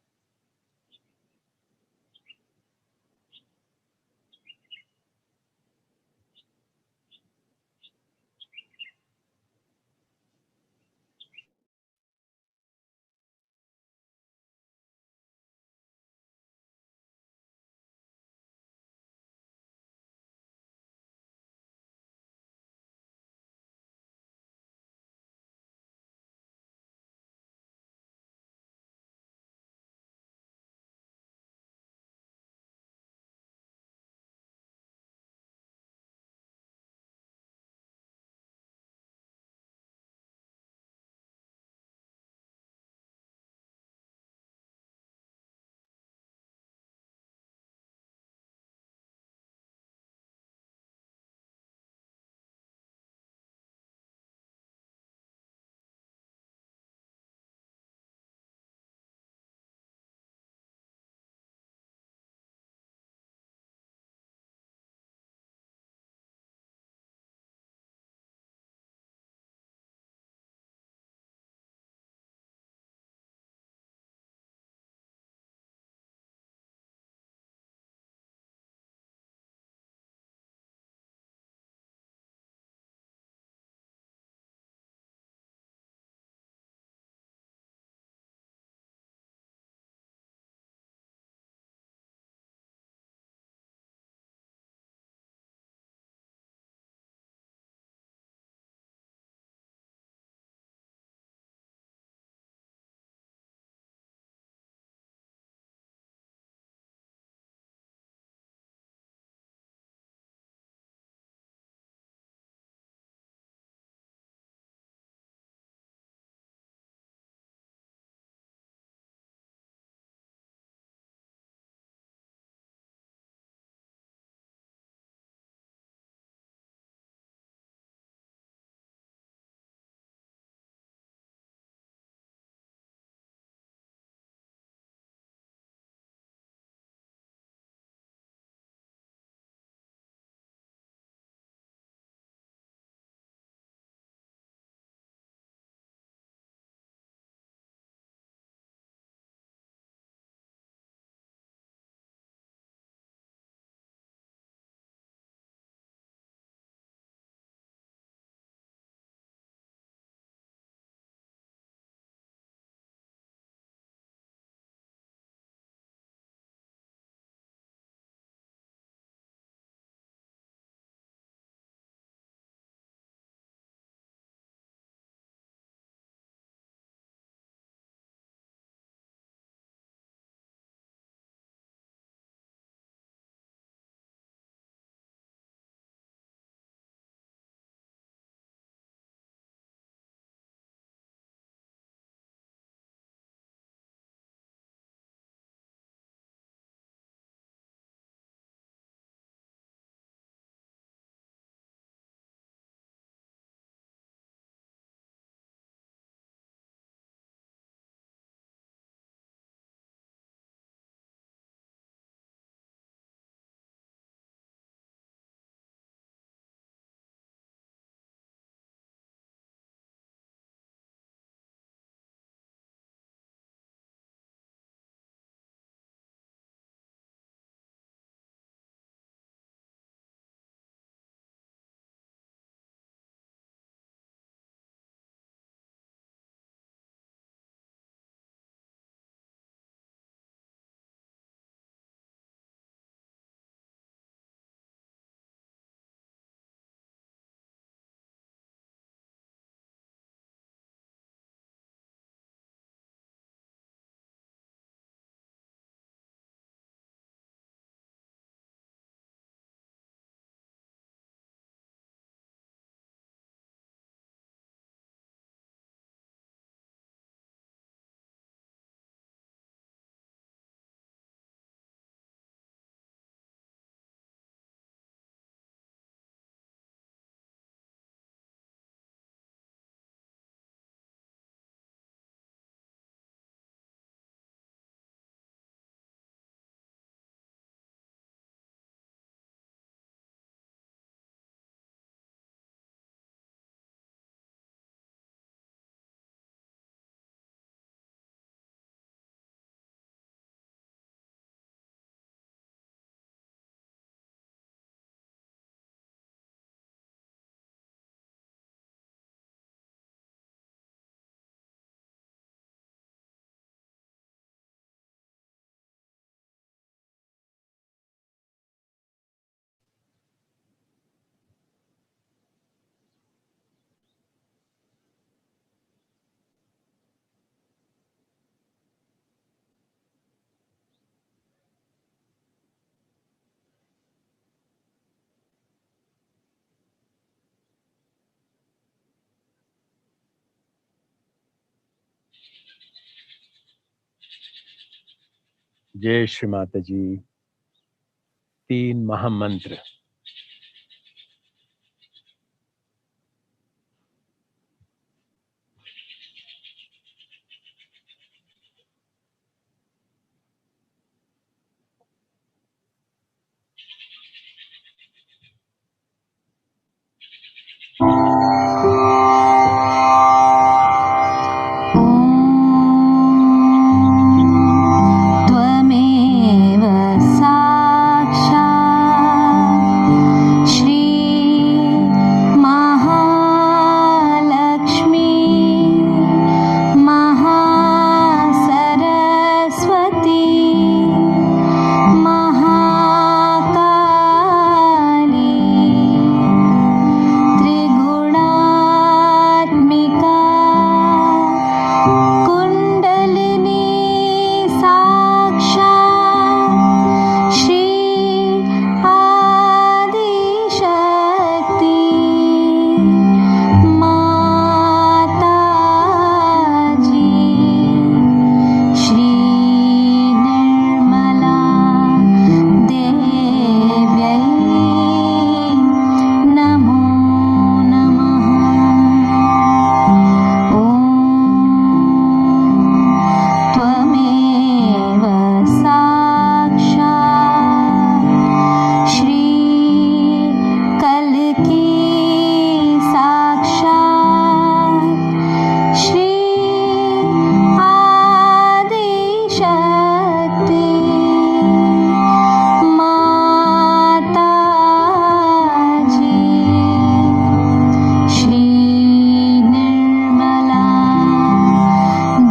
जय श्री माता जी। 3 महामंत्र। त्वमेव साक्षात् श्री महालक्ष्मी महासरस्वती महाकाली त्रिगुणात्मिका कुण्डलिनी साक्षात् श्री आदिशक्ति माताजी श्री निर्मला देव्यै नमो नमः। ॐ त्वमेव साक्षात् श्री कल्की साक्षात् श्री आदिशक्ति माताजी श्री निर्मला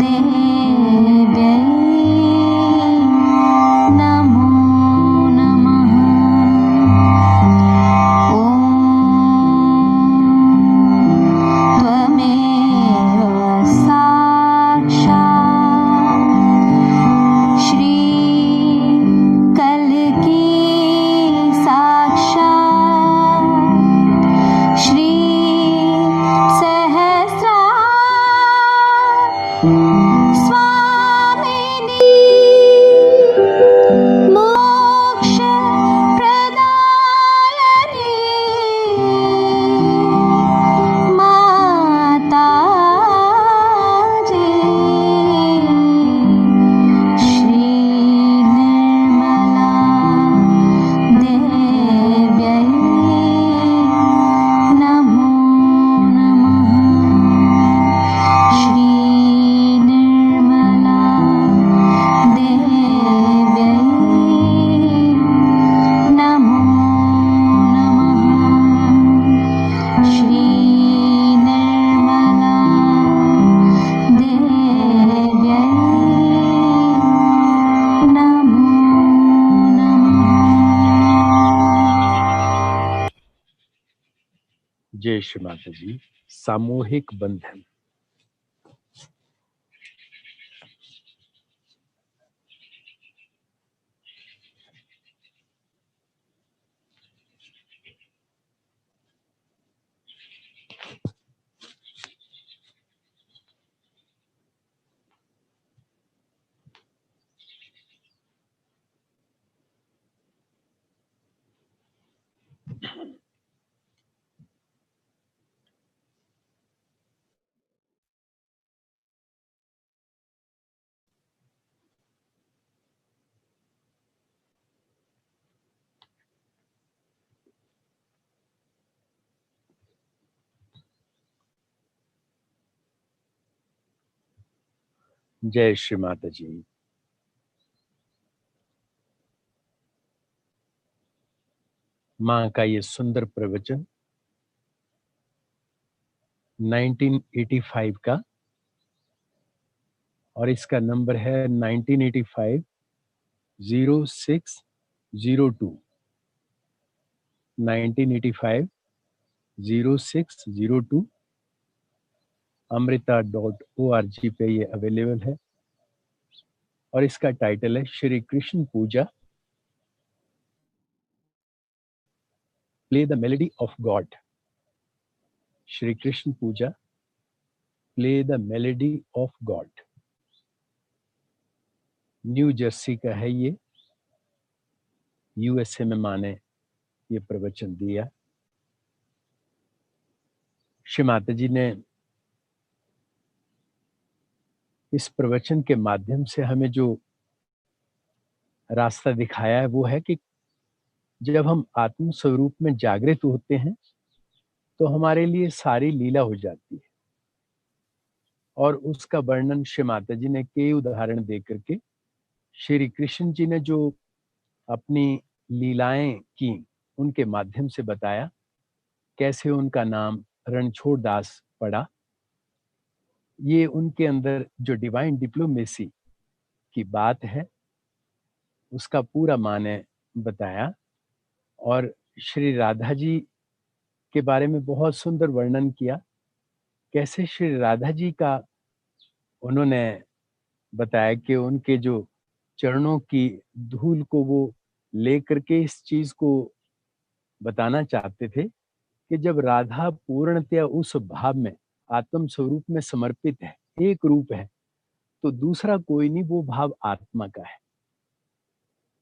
देव्यै नमो नमः। ॐ त्वमेव साक्षात् श्री कल्की साक्षात् श्री सहस्रार स्वामिनी मोक्ष प्रदायिनी माताजी श्री निर्मला देव्यै नमो नमः। श्री निर्मला देव्यै नमो नमः। श्री निर्मला देव्यै नमो नमः। जय श्री माता जी। सामूहिक बंधन। जय श्री माता जी। माँ का ये सुंदर प्रवचन 1985 का, और इसका नंबर है 1985 0602 1985 0602 amrita.org पे ये अवेलेबल है। और इसका टाइटल है Shri Krishna Puja, play the melody of God. Shri Krishna Puja, play the melody of God. New Jersey का है ये, यूएसए में माँ ने ये प्रवचन दिया। श्री माता जी ने इस प्रवचन के माध्यम से हमें जो रास्ता दिखाया है वो है कि जब हम आत्म स्वरूप में जागृत होते हैं तो हमारे लिए सारी लीला हो जाती है। और उसका वर्णन श्री माता जी ने कई उदाहरण दे करके, श्री कृष्ण जी ने जो अपनी लीलाएं की उनके माध्यम से बताया, कैसे उनका नाम रणछोड़ दास पड़ा। ये उनके अंदर जो डिवाइन डिप्लोमेसी की बात है उसका पूरा माँ ने बताया। और श्री राधा जी के बारे में बहुत सुंदर वर्णन किया, कैसे श्री राधा जी का उन्होंने बताया कि उनके जो चरणों की धूल को वो लेकर के इस चीज को बताना चाहते थे कि जब राधा पूर्णतया उस भाव में आत्म स्वरूप में समर्पित है, एक रूप है, तो दूसरा कोई नहीं, वो भाव आत्मा का है।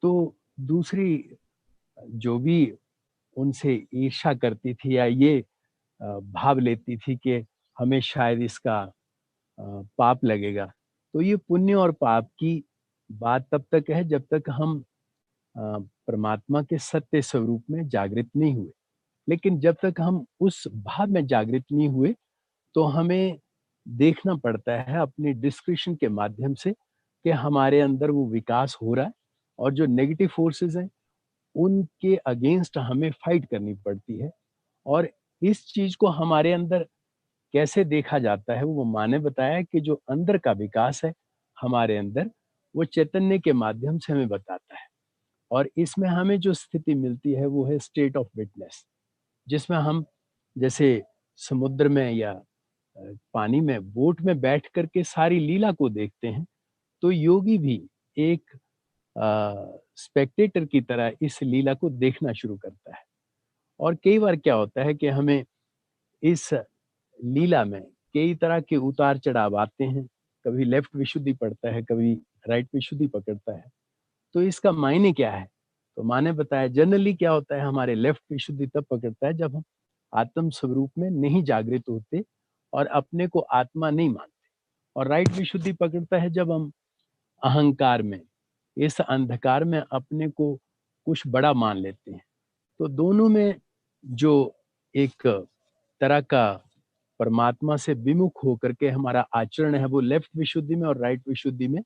तो दूसरी जो भी उनसे ईर्ष्या करती थी या ये भाव लेती थी कि हमें शायद इसका पाप लगेगा, तो ये पुण्य और पाप की बात तब तक है जब तक हम परमात्मा के सत्य स्वरूप में जागृत नहीं हुए। लेकिन जब तक हम उस भाव में जागृत नहीं हुए तो हमें देखना पड़ता है अपने डिस्क्रिप्शन के माध्यम से कि हमारे अंदर वो विकास हो रहा है, और जो नेगेटिव फोर्सेस हैं उनके अगेंस्ट हमें फाइट करनी पड़ती है। और इस चीज को हमारे अंदर कैसे देखा जाता है वो माँ ने बताया कि जो अंदर का विकास है हमारे अंदर, वो चैतन्य के माध्यम से हमें बताता है। और इसमें हमें जो स्थिति मिलती है वो है स्टेट ऑफ विटनेस, जिसमें हम जैसे समुद्र में या पानी में बोट में बैठ करके सारी लीला को देखते हैं, तो योगी भी एक स्पेक्टेटर की तरह इस लीला को देखना शुरू करता है। और कई बार क्या होता है कि हमें इस लीला में कई तरह के उतार चढ़ाव आते हैं, कभी लेफ्ट विशुद्धि पड़ता है, कभी राइट विशुद्धि पकड़ता है। तो इसका मायने क्या है? तो माँ ने बताया जनरली क्या होता है, हमारे लेफ्ट विशुद्धि तब पकड़ता है जब हम आत्म स्वरूप में नहीं जागृत होते और अपने को आत्मा नहीं मानते। और राइट विशुद्धि पकड़ता है जब हम अहंकार में, इस अंधकार में अपने को कुछ बड़ा मान लेते हैं। तो दोनों में जो एक तरह का परमात्मा से विमुख होकर के हमारा आचरण है वो लेफ्ट विशुद्धि में और राइट विशुद्धि में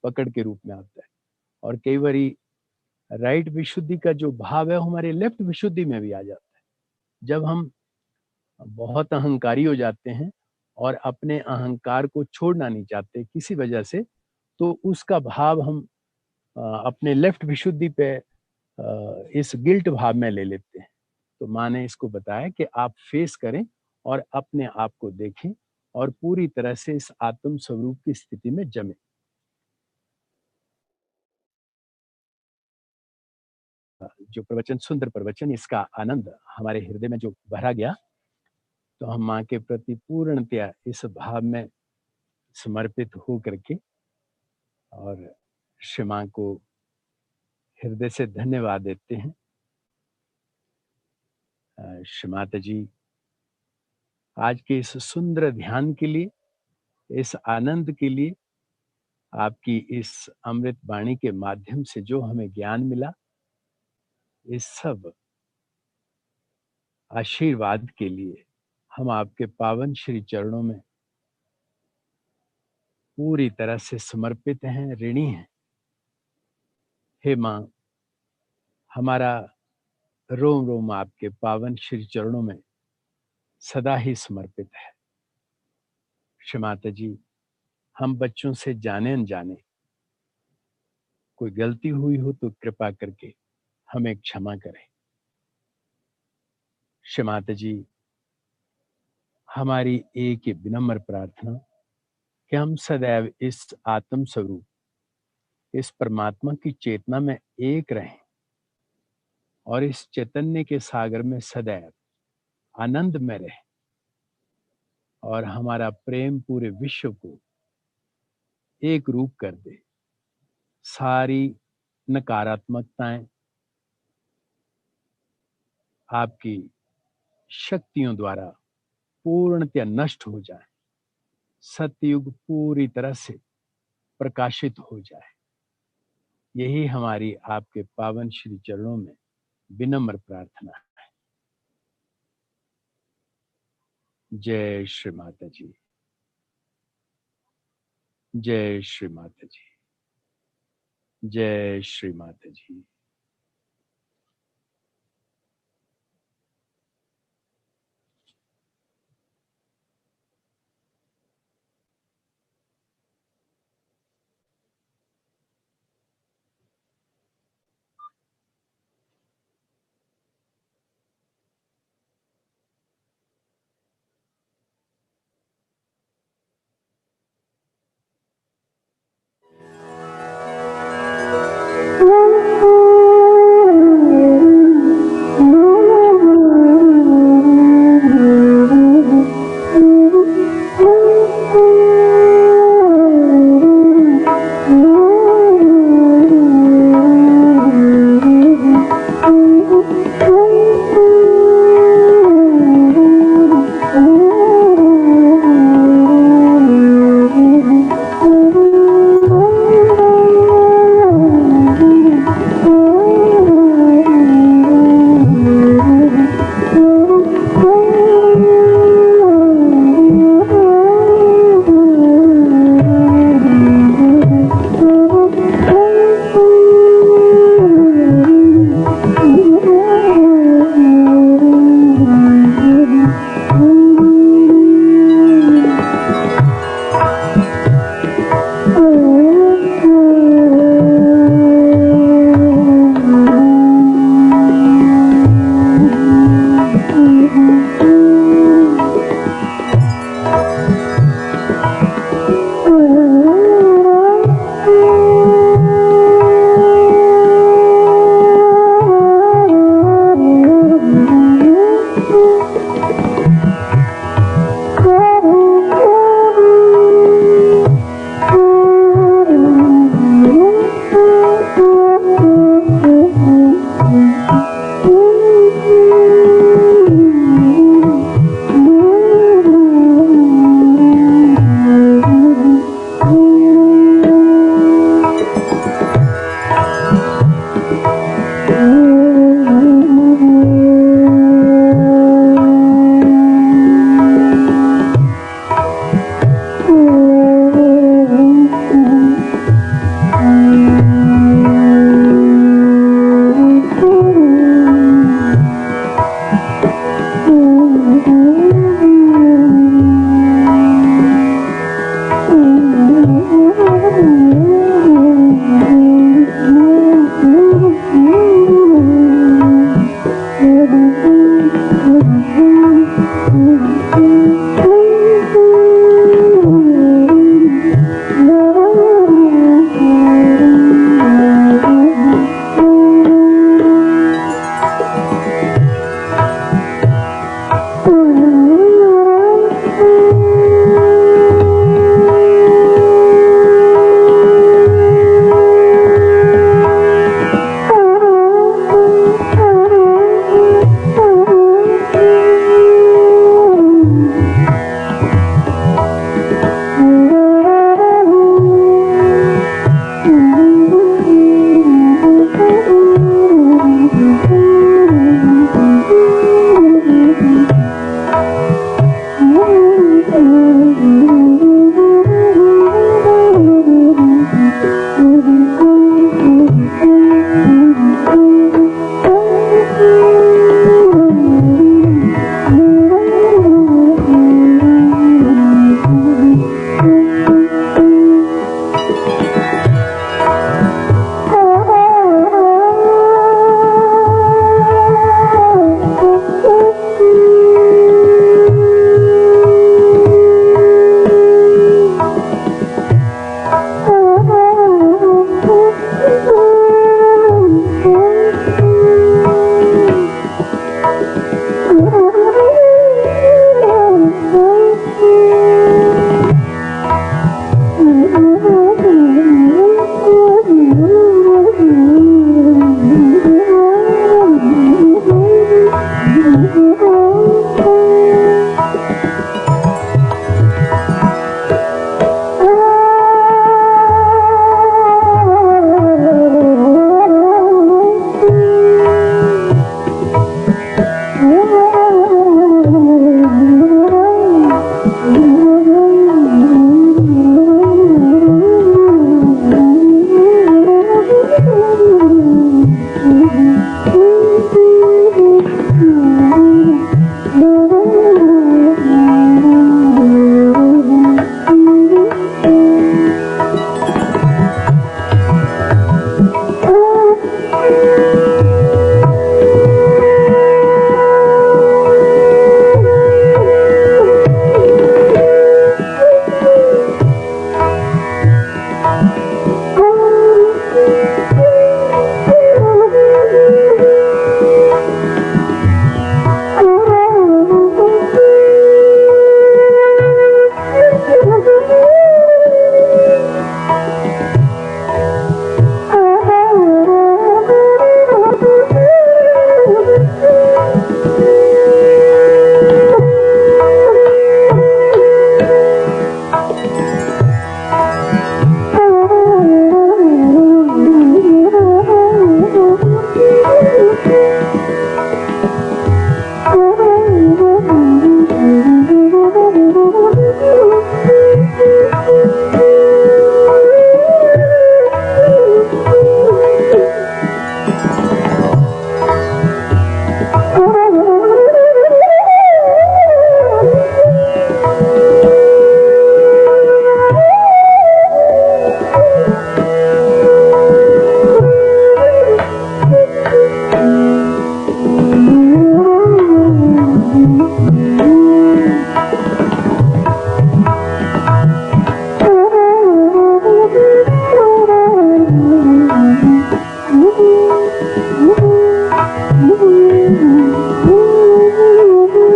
पकड़ के रूप में आता है। और कई बारी राइट विशुद्धि का जो भाव है हमारे लेफ्ट विशुद्धि में भी आ जाता है, जब हम बहुत अहंकारी हो जाते हैं और अपने अहंकार को छोड़ना नहीं चाहते किसी वजह से, तो उसका भाव हम अपने लेफ्ट विशुद्धि पे इस गिल्ट भाव में ले लेते हैं। तो माँ ने इसको बताया कि आप फेस करें और अपने आप को देखें और पूरी तरह से इस आत्म स्वरूप की स्थिति में जमे। जो प्रवचन, सुंदर प्रवचन, इसका आनंद हमारे हृदय में जो भरा गया, तो हम माँ के प्रति पूर्णतया इस भाव में समर्पित हो करके और श्री माँ को हृदय से धन्यवाद देते हैं। श्री माता जी आज के इस सुंदर ध्यान के लिए, इस आनंद के लिए, आपकी इस अमृत वाणी के माध्यम से जो हमें ज्ञान मिला, इस सब आशीर्वाद के लिए हम आपके पावन श्री चरणों में पूरी तरह से समर्पित हैं, ऋणी हैं। हे माँ, हमारा रोम रोम आपके पावन श्री चरणों में सदा ही समर्पित है। श्री माता जी, हम बच्चों से जाने अनजाने कोई गलती हुई हो तो कृपा करके हमें क्षमा करें। श्री माता जी, हमारी एक ही विनम्र प्रार्थना कि हम सदैव इस आत्म स्वरूप, इस परमात्मा की चेतना में एक रहें और इस चैतन्य के सागर में सदैव आनंद में रहें और हमारा प्रेम पूरे विश्व को एक रूप कर दे। सारी नकारात्मकताएं आपकी शक्तियों द्वारा पूर्णतया नष्ट हो जाए, सतयुग पूरी तरह से प्रकाशित हो जाए। यही हमारी आपके पावन श्री चरणों में विनम्र प्रार्थना है। जय श्री माता जी, जय श्री माता जी, जय श्री माता जी।